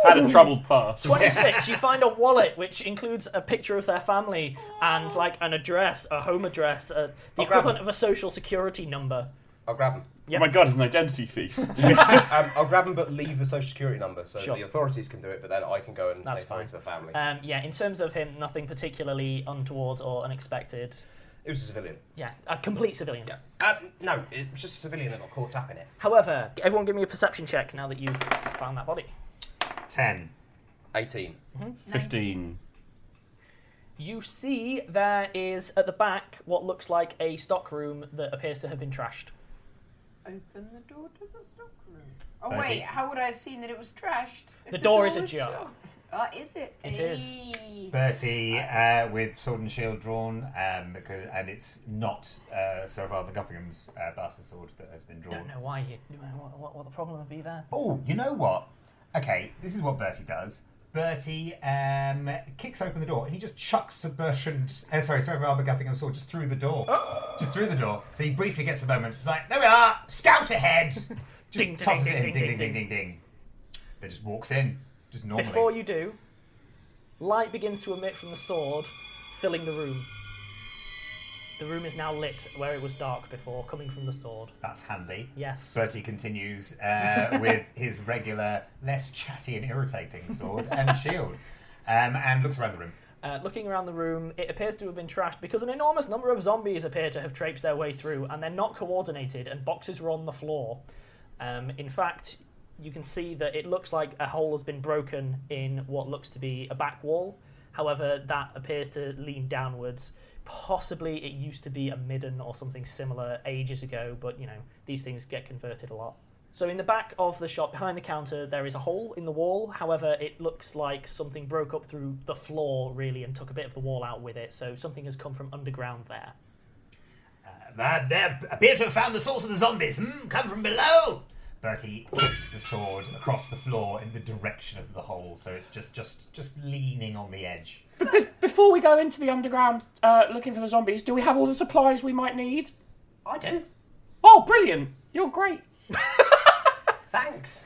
[SPEAKER 4] Had a troubled past.
[SPEAKER 2] 26. You find a wallet which includes a picture of their family and like an address, a home address, the equivalent of a social security number.
[SPEAKER 6] I'll grab him.
[SPEAKER 2] Yep.
[SPEAKER 4] Oh my god, he's an identity thief.
[SPEAKER 6] I'll grab him, but leave the social security number so
[SPEAKER 2] Sure.
[SPEAKER 6] the authorities can do it, but then I can go and
[SPEAKER 2] That's
[SPEAKER 6] say hello
[SPEAKER 2] fine.
[SPEAKER 6] to the family.
[SPEAKER 2] Yeah, in terms of him, nothing particularly untoward or unexpected.
[SPEAKER 6] It was a civilian.
[SPEAKER 2] Yeah, a complete civilian.
[SPEAKER 6] Yeah.
[SPEAKER 7] No, it was just a civilian that got caught up in it.
[SPEAKER 2] However, everyone give me a perception check now that you've found that body.
[SPEAKER 3] 10.
[SPEAKER 6] 18.
[SPEAKER 4] 15.
[SPEAKER 2] You see there is, at the back, what looks like a stockroom that appears to have been trashed.
[SPEAKER 5] Open the door to the stockroom. Oh
[SPEAKER 3] Bertie.
[SPEAKER 5] wait, how would I have seen that it was trashed? If
[SPEAKER 2] The door is
[SPEAKER 5] was
[SPEAKER 2] ajar.
[SPEAKER 5] shut? Is it?
[SPEAKER 2] It is.
[SPEAKER 3] Bertie with sword and shield drawn, and it's not Sir MacGuffingham's bastard sword that has been drawn.
[SPEAKER 2] Don't know why what the problem would be there.
[SPEAKER 3] Oh, you know what? Okay, this is what Bertie does. Bertie kicks open the door and he just chucks Sir MacGuffingham's sword just through the door. Just through the door. So he briefly gets a moment. It's like, there we are, scout ahead. Just
[SPEAKER 2] Ding,
[SPEAKER 3] tosses
[SPEAKER 2] ding,
[SPEAKER 3] it in,
[SPEAKER 2] ding,
[SPEAKER 3] ding,
[SPEAKER 2] ding,
[SPEAKER 3] ding, ding, ding. Then just walks in, just normally.
[SPEAKER 2] Before you do, light begins to emit from the sword, filling the room. The room is now lit where it was dark before, coming from the sword.
[SPEAKER 3] That's handy.
[SPEAKER 2] Yes.
[SPEAKER 3] Bertie continues with his regular, less chatty and irritating sword and shield, and looks around the room.
[SPEAKER 2] Looking around the room, it appears to have been trashed because an enormous number of zombies appear to have traipsed their way through, and they're not coordinated, and boxes are on the floor. In fact, you can see that it looks like a hole has been broken in what looks to be a back wall. However, that appears to lean downwards. Possibly it used to be a midden or something similar ages ago, but, you know, these things get converted a lot. So in the back of the shop, behind the counter, there is a hole in the wall. However, it looks like something broke up through the floor, really, and took a bit of the wall out with it. So something has come from underground there.
[SPEAKER 3] They appear to have found the source of the zombies. Come from below. Bertie kicks the sword across the floor in the direction of the hole, so it's just leaning on the edge.
[SPEAKER 4] But before we go into the underground looking for the zombies, do we have all the supplies we might need?
[SPEAKER 7] I do.
[SPEAKER 4] Oh, brilliant. You're great.
[SPEAKER 7] Thanks.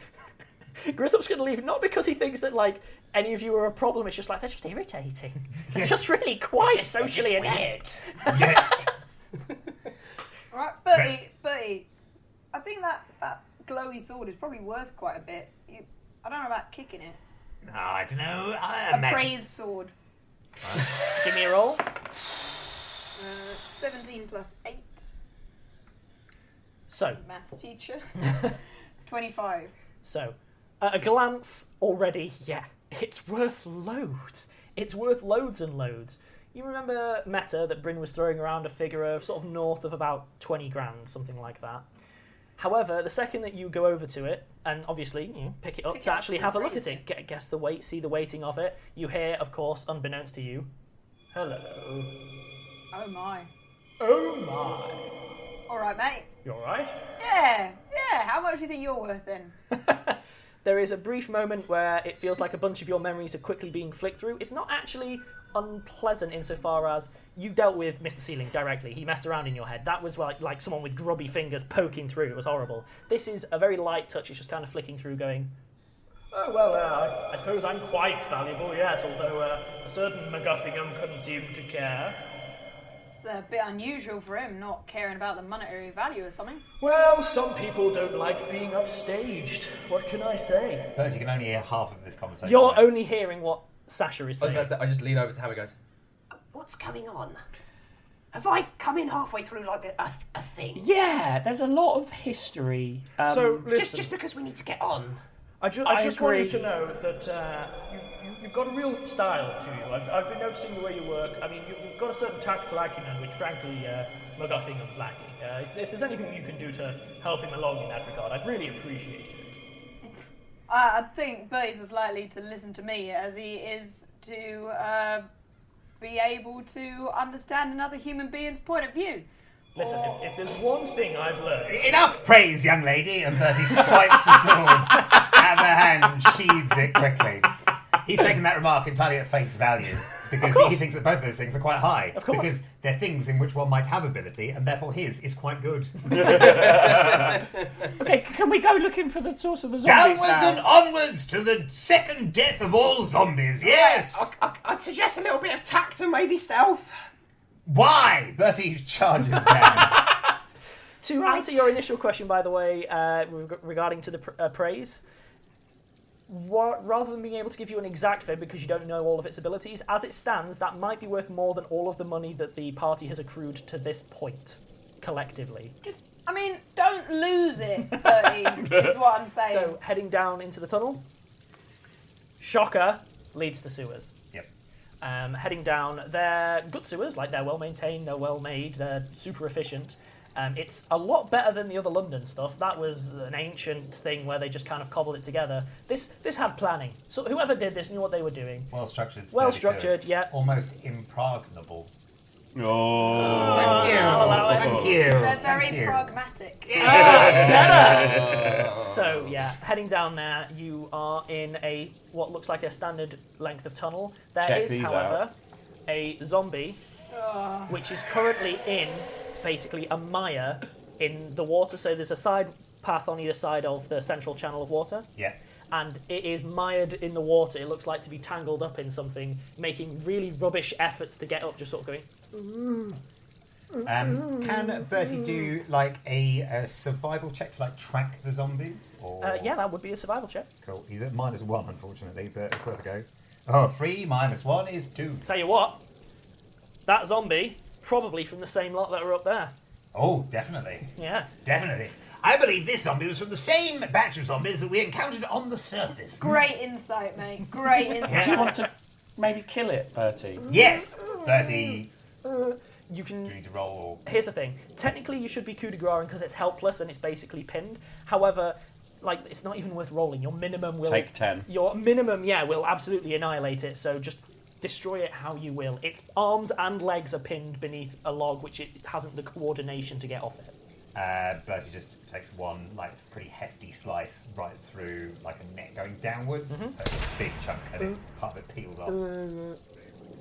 [SPEAKER 2] Grizzop's going to leave, not because he thinks that, like, any of you are a problem. It's just like, they're just irritating. They're just really quite socially inept.
[SPEAKER 3] Yes.
[SPEAKER 5] Right, Bertie, I think that glowy sword is probably worth quite a bit. I don't know about kicking it.
[SPEAKER 3] No, I don't know.
[SPEAKER 5] A praise sword.
[SPEAKER 2] Give me a roll.
[SPEAKER 5] 17 plus 8.
[SPEAKER 2] So,
[SPEAKER 5] Maths teacher. 25.
[SPEAKER 2] So, at a glance already, yeah, it's worth loads. It's worth loads and loads. You remember Meta that Bryn was throwing around a figure of sort of north of about 20 grand, something like that. However, the second that you go over to it, and obviously pick it up to actually have a look at it, guess the weight, see the weighting of it, you hear, of course, unbeknownst to you, hello.
[SPEAKER 5] Oh my.
[SPEAKER 2] Oh my.
[SPEAKER 5] All right, mate.
[SPEAKER 2] You alright?
[SPEAKER 5] Yeah. How much do you think you're worth then?
[SPEAKER 2] There is a brief moment where it feels like a bunch of your memories are quickly being flicked through. It's not actually unpleasant insofar as you dealt with Mr. Ceiling directly. He messed around in your head. That was like someone with grubby fingers poking through. It was horrible. This is a very light touch. It's just kind of flicking through going, oh, well, I suppose I'm quite valuable, yes, although a certain MacGuffingham couldn't seem to care.
[SPEAKER 5] It's a bit unusual for him, not caring about the monetary value or something.
[SPEAKER 2] Well, some people don't like being upstaged. What can I say?
[SPEAKER 3] Bertie, you can only hear half of this conversation.
[SPEAKER 2] You're only hearing what Sasha is
[SPEAKER 6] I was
[SPEAKER 2] saying.
[SPEAKER 6] about to say, I just lean over to Hamid and goes,
[SPEAKER 7] What's going on? Have I come in halfway through like a thing?
[SPEAKER 4] Yeah, there's a lot of history.
[SPEAKER 2] So, listen,
[SPEAKER 7] Just because we need to get on.
[SPEAKER 2] I just want you to know that you've got a real style to you. I've been noticing the way you work. I mean, you've got a certain tactical acumen, which frankly MacGuffingham's lacking. If there's anything you can do to help him along in that regard, I'd really appreciate it.
[SPEAKER 5] I think Bertie's as likely to listen to me as he is to be able to understand another human being's point of view.
[SPEAKER 2] Listen, if there's one thing I've learned...
[SPEAKER 3] Enough praise, young lady! And Bertie swipes the sword out of her hand and sheathes it quickly. He's taken that remark entirely at face value, because he thinks that both of those things are quite high.
[SPEAKER 2] Of course.
[SPEAKER 3] Because they're things in which one might have ability, and therefore his is quite good.
[SPEAKER 4] Okay, can we go looking for the source of the zombies
[SPEAKER 3] Downwards
[SPEAKER 4] now?
[SPEAKER 3] and onwards to the second death of all zombies, yes!
[SPEAKER 7] I'd suggest a little bit of tact and maybe stealth.
[SPEAKER 3] Why? Bertie charges down.
[SPEAKER 2] To answer your initial question, by the way, regarding to the praise, rather than being able to give you an exact figure because you don't know all of its abilities, as it stands, that might be worth more than all of the money that the party has accrued to this point, collectively.
[SPEAKER 5] Don't lose it, Bertie, is what I'm saying.
[SPEAKER 2] So, heading down into the tunnel, shocker, leads to sewers.
[SPEAKER 3] Yep.
[SPEAKER 2] Heading down, they're good sewers, like they're well maintained, they're well made, they're super efficient. It's a lot better than the other London stuff. That was an ancient thing where they just kind of cobbled it together. This had planning. So whoever did this knew what they were doing.
[SPEAKER 3] Well structured.
[SPEAKER 2] Well
[SPEAKER 3] sturdy
[SPEAKER 2] structured,
[SPEAKER 3] sewers.
[SPEAKER 2] yeah.
[SPEAKER 3] Almost impregnable.
[SPEAKER 4] Oh.
[SPEAKER 3] Thank you. Thank you.
[SPEAKER 5] They're very
[SPEAKER 3] Thank you.
[SPEAKER 5] pragmatic.
[SPEAKER 2] Better! So, yeah, heading down there, you are in what looks like a standard length of tunnel. There
[SPEAKER 4] Check
[SPEAKER 2] is,
[SPEAKER 4] these
[SPEAKER 2] however, a zombie, which is currently in, basically, a mire in the water. So there's a side path on either side of the central channel of water.
[SPEAKER 3] Yeah.
[SPEAKER 2] And it is mired in the water. It looks like to be tangled up in something, making really rubbish efforts to get up, just sort of going...
[SPEAKER 3] Can Bertie do like a survival check to like track the zombies? Or...
[SPEAKER 2] yeah, that would be a survival check.
[SPEAKER 3] Cool. He's at -1, unfortunately, but it's worth a go. Oh, 3 minus 1 is 2.
[SPEAKER 2] Tell you what, that zombie, probably from the same lot that are up there.
[SPEAKER 3] Oh, definitely.
[SPEAKER 2] Yeah.
[SPEAKER 3] Definitely. I believe this zombie was from the same batch of zombies that we encountered on the surface.
[SPEAKER 5] Great insight, mate. Great insight.
[SPEAKER 4] Do you want to maybe kill it, Bertie?
[SPEAKER 3] Yes, Bertie.
[SPEAKER 2] You can.
[SPEAKER 3] Do you need to roll?
[SPEAKER 2] Here's the thing. Technically, you should be coup de grace because it's helpless and it's basically pinned. However, it's not even worth rolling. Your minimum will
[SPEAKER 4] Take 10.
[SPEAKER 2] Your minimum, will absolutely annihilate it. So just destroy it how you will. Its arms and legs are pinned beneath a log, which it hasn't the coordination to get off it.
[SPEAKER 3] Bertie just takes one pretty hefty slice right through a neck going downwards. So it's a big chunk and part of it peels off.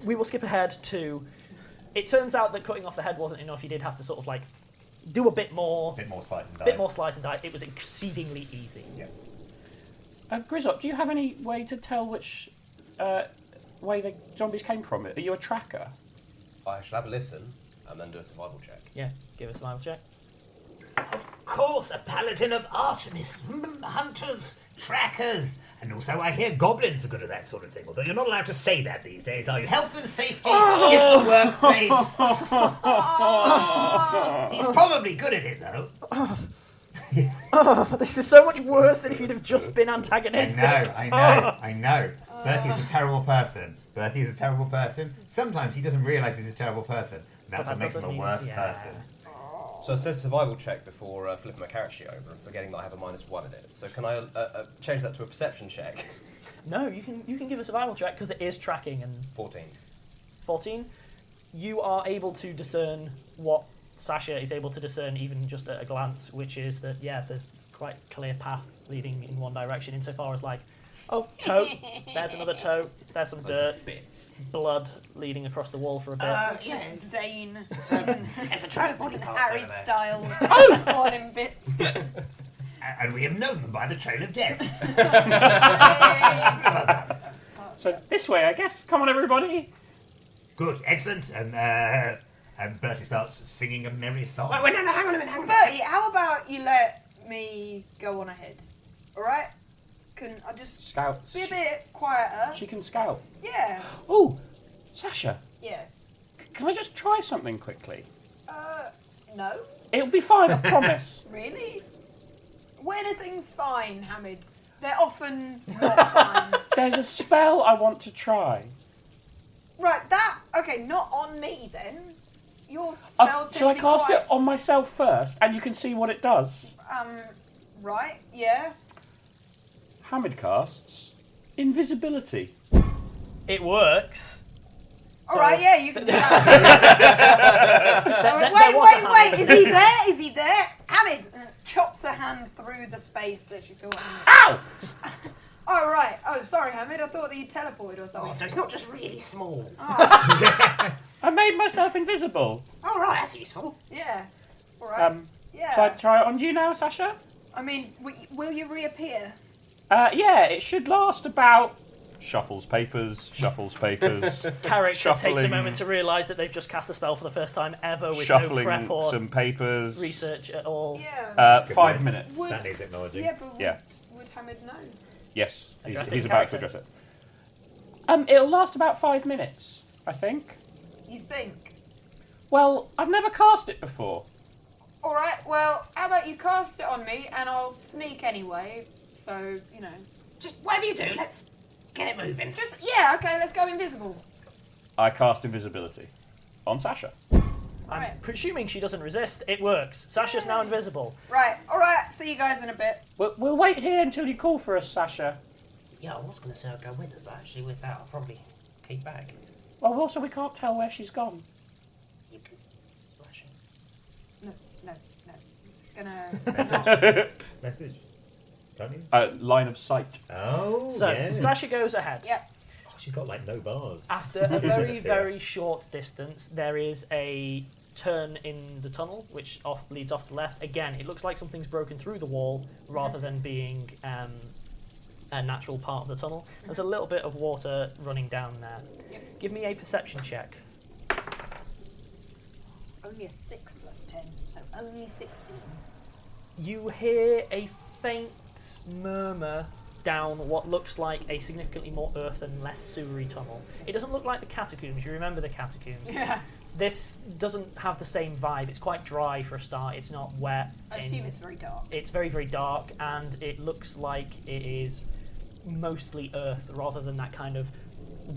[SPEAKER 2] We will skip ahead to. It turns out that cutting off the head wasn't enough. You did have to sort of do a bit more.
[SPEAKER 3] Bit more slice and dice.
[SPEAKER 2] Bit more slice and dice. It was exceedingly easy.
[SPEAKER 3] Yeah.
[SPEAKER 4] Grizzop, do you have any way to tell which way the zombies came from? Are you a tracker?
[SPEAKER 6] I should have a listen and then do a survival check.
[SPEAKER 2] Yeah, give us a survival check.
[SPEAKER 3] Of course, a paladin of Artemis, hunters, trackers, and also I hear goblins are good at that sort of thing, although you're not allowed to say that these days, are you? Health and safety in the workplace. He's probably good at it, though.
[SPEAKER 2] This is so much worse than if you'd have just been antagonistic.
[SPEAKER 3] I know. Bertie's a terrible person. Sometimes he doesn't realise he's a terrible person. That's what makes him a worse person.
[SPEAKER 6] So I said survival check before flipping my character sheet over, forgetting that I have a -1 in it. So can I change that to a perception check?
[SPEAKER 2] No, you can give a survival check because it is tracking and
[SPEAKER 6] 14.
[SPEAKER 2] 14. You are able to discern what Sasha is able to discern even just at a glance, which is that there's quite clear path leading in one direction insofar as like, oh, tote, there's another tote, there's some dirt,
[SPEAKER 6] Bits.
[SPEAKER 2] blood leading across the wall for a bit.
[SPEAKER 5] Just stain.
[SPEAKER 7] There's a trail of body parts
[SPEAKER 5] Harry
[SPEAKER 7] over there.
[SPEAKER 5] Styles. Born in bits.
[SPEAKER 3] And we have known them by the trail of death.
[SPEAKER 4] So this way, I guess. Come on, everybody.
[SPEAKER 3] Good, excellent. And Bertie starts singing a merry song.
[SPEAKER 7] Wait, no, hang on a minute.
[SPEAKER 5] Bertie, how about you let me go on ahead? Alright? Can I just
[SPEAKER 4] Scout.
[SPEAKER 5] be a bit quieter?
[SPEAKER 4] She can scout.
[SPEAKER 5] Yeah.
[SPEAKER 4] Oh, Sasha,
[SPEAKER 5] Yeah.
[SPEAKER 4] can I just try something quickly?
[SPEAKER 5] No?
[SPEAKER 4] It'll be fine, I promise.
[SPEAKER 5] Really? When are things fine, Hamid? They're often not fine.
[SPEAKER 4] There's a spell I want to try.
[SPEAKER 5] Right, okay, not on me then. Your spell's
[SPEAKER 4] Shall I
[SPEAKER 5] simply
[SPEAKER 4] cast
[SPEAKER 5] quite,
[SPEAKER 4] it on myself first, and you can see what it does?
[SPEAKER 5] right, yeah.
[SPEAKER 4] Hamid casts invisibility.
[SPEAKER 2] It works.
[SPEAKER 5] Alright, yeah, you can do that.
[SPEAKER 2] There was a
[SPEAKER 5] Wait,
[SPEAKER 2] Hamid.
[SPEAKER 5] is he there? Is he there? Hamid chops a hand through the space that she thought Hamid.
[SPEAKER 4] Ow!
[SPEAKER 5] Oh, right. Oh, sorry, Hamid, I thought that you teleported or something.
[SPEAKER 7] Oh, so it's not just really small.
[SPEAKER 4] I made myself invisible.
[SPEAKER 7] Oh, right, that's useful.
[SPEAKER 5] Yeah. Alright. Yeah.
[SPEAKER 4] Shall I try it on you now, Sasha?
[SPEAKER 5] I mean, will you reappear?
[SPEAKER 4] Yeah, it should last about... Shuffles papers.
[SPEAKER 2] Character takes a
[SPEAKER 4] Shuffling.
[SPEAKER 2] moment to realise that they've just cast a spell for the first time ever with
[SPEAKER 4] Shuffling
[SPEAKER 2] no prep or
[SPEAKER 4] some papers.
[SPEAKER 2] research at all.
[SPEAKER 5] Yeah.
[SPEAKER 4] 5 minutes.
[SPEAKER 3] That needs acknowledging.
[SPEAKER 5] Yeah, but
[SPEAKER 4] Yeah.
[SPEAKER 5] would Hamid know?
[SPEAKER 4] Yes,
[SPEAKER 2] Address it
[SPEAKER 4] he's
[SPEAKER 2] in
[SPEAKER 4] about to
[SPEAKER 2] character.
[SPEAKER 4] address it. It'll last about 5 minutes, I think.
[SPEAKER 5] You think?
[SPEAKER 4] Well, I've never cast it before.
[SPEAKER 5] Alright, well, how about you cast it on me and I'll sneak anyway, so, you know.
[SPEAKER 7] Just whatever you do, let's get it moving.
[SPEAKER 5] Yeah, okay, let's go invisible.
[SPEAKER 4] I cast invisibility on Sasha.
[SPEAKER 2] I'm presuming she doesn't resist. It works. Sasha's now invisible.
[SPEAKER 5] Right, alright, see you guys in a bit.
[SPEAKER 4] We'll wait here until you call for us, Sasha.
[SPEAKER 7] Yeah, I was going to say I'd go with her, but actually with that I'll probably keep back.
[SPEAKER 4] Well, also we can't tell where she's gone.
[SPEAKER 7] You can splash her.
[SPEAKER 5] No.
[SPEAKER 3] Message. Don't you?
[SPEAKER 4] Line of sight.
[SPEAKER 3] Oh,
[SPEAKER 2] So
[SPEAKER 3] yeah.
[SPEAKER 2] Sasha goes ahead.
[SPEAKER 5] Yep.
[SPEAKER 3] Oh, she's got like no bars.
[SPEAKER 2] After a very,
[SPEAKER 3] Isn't it,
[SPEAKER 2] very short distance, there is a turn in the tunnel, which leads off to the left. Again, it looks like something's broken through the wall rather than being a natural part of the tunnel. There's a little bit of water running down there.
[SPEAKER 5] Yep.
[SPEAKER 2] Give me a perception check.
[SPEAKER 5] Only a 6 plus 10, so only 16.
[SPEAKER 2] You hear a faint murmur down what looks like a significantly more earthen, less sewery tunnel. It doesn't look like the catacombs. You remember the catacombs.
[SPEAKER 5] Yeah.
[SPEAKER 2] This doesn't have the same vibe. It's quite dry for a start. It's not wet.
[SPEAKER 5] I assume it's very dark.
[SPEAKER 2] It's very, very dark, and it looks like it is mostly earth rather than that kind of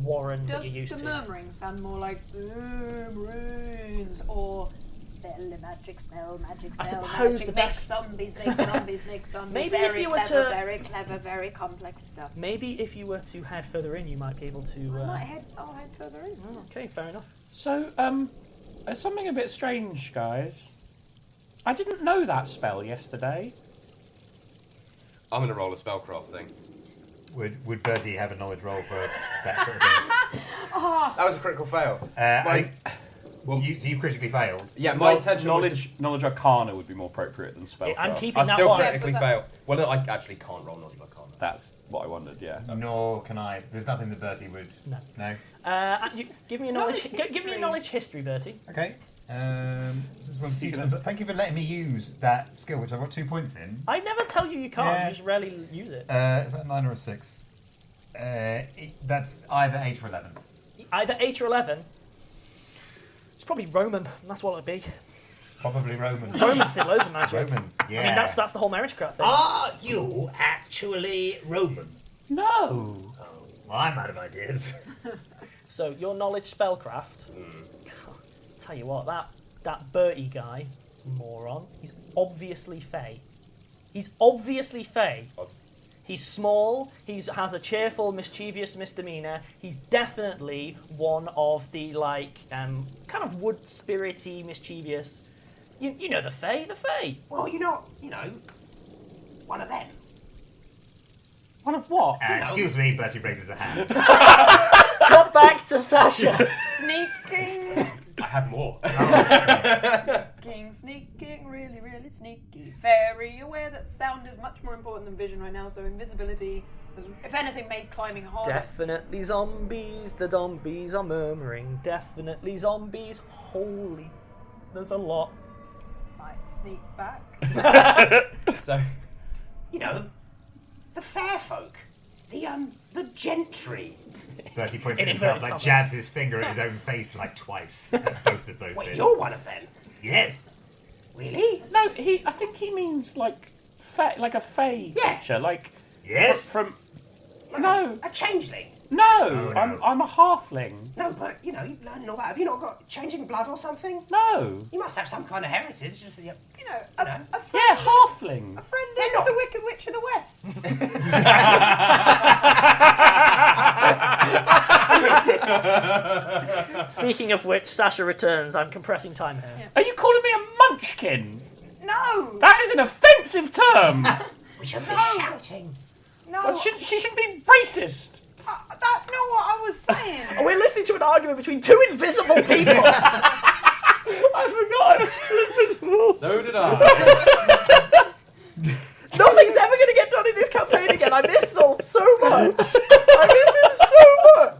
[SPEAKER 2] warren that
[SPEAKER 5] Does
[SPEAKER 2] you're used
[SPEAKER 5] the
[SPEAKER 2] to.
[SPEAKER 5] murmuring sound more like runes or spell, magic spell,
[SPEAKER 2] I
[SPEAKER 5] magic,
[SPEAKER 2] suppose the
[SPEAKER 5] make
[SPEAKER 2] best-
[SPEAKER 5] zombies, make zombies, make zombies.
[SPEAKER 2] Maybe if
[SPEAKER 5] very
[SPEAKER 2] you were
[SPEAKER 5] clever,
[SPEAKER 2] to-
[SPEAKER 5] very clever, very complex stuff.
[SPEAKER 2] Maybe if you were to head further in, you might be able to...
[SPEAKER 5] I'll head further in.
[SPEAKER 2] Oh, okay, fair enough.
[SPEAKER 4] So, there's something a bit strange, guys. I didn't know that spell yesterday.
[SPEAKER 6] I'm going to roll a spellcraft thing.
[SPEAKER 3] Would Bertie have a knowledge roll for that sort of thing?
[SPEAKER 6] That was a critical fail.
[SPEAKER 3] So you critically failed.
[SPEAKER 6] Yeah, my intention was to...
[SPEAKER 4] Knowledge Arcana would be more appropriate than spellcraft.
[SPEAKER 2] I'm keeping
[SPEAKER 6] I
[SPEAKER 2] that
[SPEAKER 6] still
[SPEAKER 2] one.
[SPEAKER 6] critically fail. Well, no, I actually can't roll knowledge arcana.
[SPEAKER 4] That's what I wondered. Yeah.
[SPEAKER 3] Nor can I. There's nothing that Bertie would.
[SPEAKER 2] No.
[SPEAKER 3] No.
[SPEAKER 2] Give me a knowledge. Give me a
[SPEAKER 5] history.
[SPEAKER 2] knowledge history, Bertie.
[SPEAKER 3] Okay. This is one for you. But thank you for letting me use that skill, which I've got 2 points in.
[SPEAKER 2] I never tell you can't.
[SPEAKER 3] Yeah.
[SPEAKER 2] You just rarely use it.
[SPEAKER 3] Is that a 9 or a 6? That's either 8 or 11.
[SPEAKER 2] Either 8 or 11. It's probably Roman. That's what it'd be.
[SPEAKER 3] Probably Roman.
[SPEAKER 2] Romans did loads of magic.
[SPEAKER 3] Roman. Yeah.
[SPEAKER 2] I mean, that's the whole meritocrat thing.
[SPEAKER 3] Are you actually Roman?
[SPEAKER 4] No.
[SPEAKER 3] Oh, well, I'm out of ideas.
[SPEAKER 2] So your knowledge spellcraft. Tell you what, that Bertie guy, Moron. He's obviously Fey. He's obviously Fey. He's small, he has a cheerful, mischievous misdemeanour. He's definitely one of the, kind of wood-spirity, mischievous... You know the Fae,
[SPEAKER 7] Well, you're not, one of them.
[SPEAKER 4] One of what?
[SPEAKER 3] Excuse me, Bertie raises a hand.
[SPEAKER 2] Cut back to Sasha.
[SPEAKER 5] Sneaking.
[SPEAKER 6] I had more.
[SPEAKER 5] Sneaking, really, really sneaky. Very aware that sound is much more important than vision right now, so invisibility has, if anything, made climbing harder.
[SPEAKER 2] Definitely zombies, the zombies are murmuring. Definitely zombies, holy. There's a lot.
[SPEAKER 5] Might sneak back.
[SPEAKER 6] So,
[SPEAKER 7] The fair folk. The gentry.
[SPEAKER 3] Bertie points at himself, jabs his finger at his own face twice. At both of those
[SPEAKER 7] Wait,
[SPEAKER 3] bits.
[SPEAKER 7] you're one of them?
[SPEAKER 3] Yes.
[SPEAKER 7] Really?
[SPEAKER 4] No, I think he means a fey creature,
[SPEAKER 3] Yes.
[SPEAKER 4] from. No,
[SPEAKER 7] A changeling?
[SPEAKER 4] no,
[SPEAKER 3] no.
[SPEAKER 4] I'm a halfling.
[SPEAKER 7] No, but, you're learning all that. Have you not got changing blood or something?
[SPEAKER 4] No,
[SPEAKER 7] You must have some kind of heritage. Just,
[SPEAKER 5] A
[SPEAKER 4] yeah,
[SPEAKER 5] friend
[SPEAKER 4] halfling.
[SPEAKER 5] is the Wicked Witch of the West.
[SPEAKER 2] Speaking of which, Sasha returns. I'm compressing time here.
[SPEAKER 5] Yeah.
[SPEAKER 4] Are you calling me a munchkin?
[SPEAKER 5] No!
[SPEAKER 4] That is an offensive term.
[SPEAKER 7] We shouldn't be shouting.
[SPEAKER 5] No!
[SPEAKER 4] Well, she should be racist.
[SPEAKER 5] That's not what I was saying.
[SPEAKER 2] We're listening to an argument between two invisible people.
[SPEAKER 4] I forgot I was invisible.
[SPEAKER 6] so did I.
[SPEAKER 2] Nothing's ever going to get done in this campaign again. I miss Zolf so much. I miss him so much.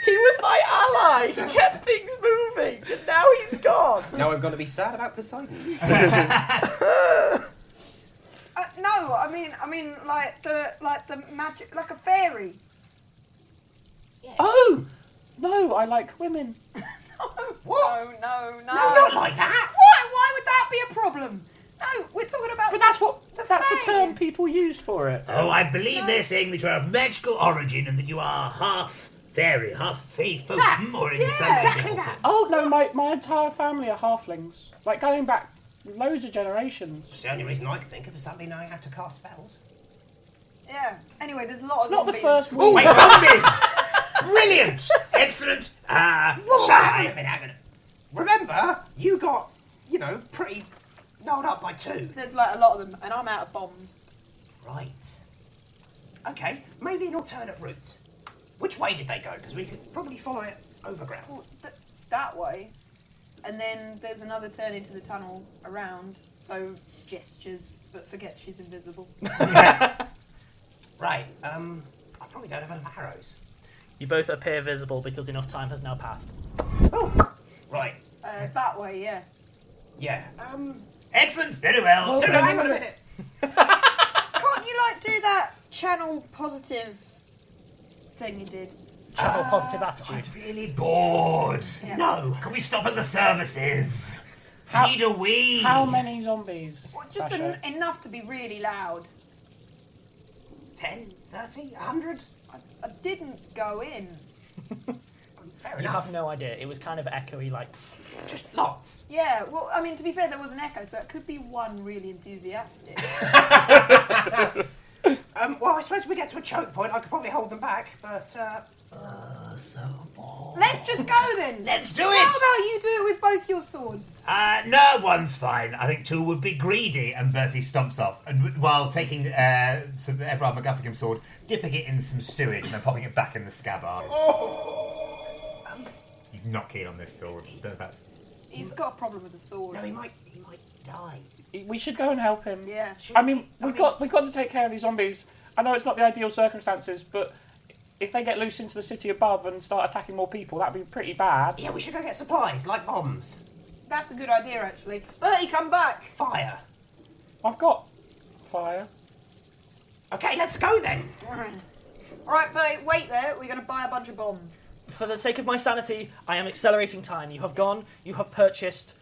[SPEAKER 2] He was my ally. He kept things moving, and now he's gone.
[SPEAKER 6] Now I'm going to be sad about Poseidon.
[SPEAKER 5] No, I mean, like the magic, like a fairy.
[SPEAKER 4] Oh no, I like women.
[SPEAKER 7] What?
[SPEAKER 5] No,
[SPEAKER 7] No, not like that.
[SPEAKER 5] Why would that be a problem? No, we're talking about.
[SPEAKER 4] But that's the
[SPEAKER 5] fae.
[SPEAKER 4] term people used for it.
[SPEAKER 9] Oh, I believe they're saying that you are of magical origin and that you are half fairy, half fae folk, or in some
[SPEAKER 7] Exactly
[SPEAKER 9] shape or
[SPEAKER 7] that.
[SPEAKER 4] Oh no, my entire family are halflings. Going back loads of generations.
[SPEAKER 7] It's the only reason I can think of is somebody knowing how to cast spells.
[SPEAKER 5] Yeah. Anyway, there's a lot
[SPEAKER 4] It's
[SPEAKER 5] of
[SPEAKER 4] not the
[SPEAKER 5] zombies.
[SPEAKER 4] first
[SPEAKER 9] Oh,
[SPEAKER 4] one.
[SPEAKER 9] wait, zombies! Brilliant! Excellent.
[SPEAKER 7] Hang on
[SPEAKER 9] Saleh.
[SPEAKER 7] a minute. Remember, you got, pretty nailed up by two.
[SPEAKER 5] There's a lot of them, and I'm out of bombs.
[SPEAKER 7] Right. Okay, maybe an alternate route. Which way did they go? Because we could probably follow it overground.
[SPEAKER 5] Well, that way, and then there's another turn into the tunnel around. So gestures, but forget she's invisible.
[SPEAKER 7] Right. I probably don't have enough arrows.
[SPEAKER 2] You both appear visible because enough time has now passed.
[SPEAKER 7] Oh. Right.
[SPEAKER 5] That way, yeah.
[SPEAKER 7] Yeah.
[SPEAKER 9] Excellent, very well.
[SPEAKER 7] No, hang on a minute.
[SPEAKER 5] Can't you do that channel positive thing you did?
[SPEAKER 2] Channel positive attitude.
[SPEAKER 9] I'm really bored.
[SPEAKER 5] Yeah.
[SPEAKER 7] No.
[SPEAKER 9] Can we stop at the services?
[SPEAKER 4] How-
[SPEAKER 9] Need a wee.
[SPEAKER 4] How many zombies?
[SPEAKER 5] Well, just
[SPEAKER 4] Sasha?
[SPEAKER 5] enough to be really loud.
[SPEAKER 7] 10, 30, 100?
[SPEAKER 5] I didn't go in.
[SPEAKER 7] Fair
[SPEAKER 2] You
[SPEAKER 7] enough.
[SPEAKER 2] have no idea. It was kind of echoey,
[SPEAKER 7] Just lots.
[SPEAKER 5] Yeah, well, I mean, to be fair, there was an echo, so it could be one really enthusiastic.
[SPEAKER 7] Well, I suppose if we get to a choke point, I could probably hold them back, but,
[SPEAKER 9] So bored.
[SPEAKER 5] Let's just go then.
[SPEAKER 9] Let's do
[SPEAKER 5] How
[SPEAKER 9] it.
[SPEAKER 5] about you do it with both your swords?
[SPEAKER 9] No, one's fine. I think two would be greedy.
[SPEAKER 3] And Bertie stomps off, and while taking some Everard MacGuffingham sword, dipping it in some sewage, and then popping it back in the scabbard. You're not keen on this sword.
[SPEAKER 5] He's got a problem with the sword.
[SPEAKER 7] no, he might die.
[SPEAKER 4] We should go and help him.
[SPEAKER 5] Yeah.
[SPEAKER 4] I mean, we've got to take care of these zombies. I know it's not the ideal circumstances, but if they get loose into the city above and start attacking more people, that'd be pretty bad.
[SPEAKER 7] Yeah, we should go get supplies, like bombs.
[SPEAKER 5] That's a good idea, actually. Bertie, come back.
[SPEAKER 7] Fire.
[SPEAKER 4] I've got fire.
[SPEAKER 7] Okay, let's go then.
[SPEAKER 5] Alright, Bertie, wait there. We're going to buy a bunch of bombs.
[SPEAKER 2] For the sake of my sanity, I am accelerating time. You have purchased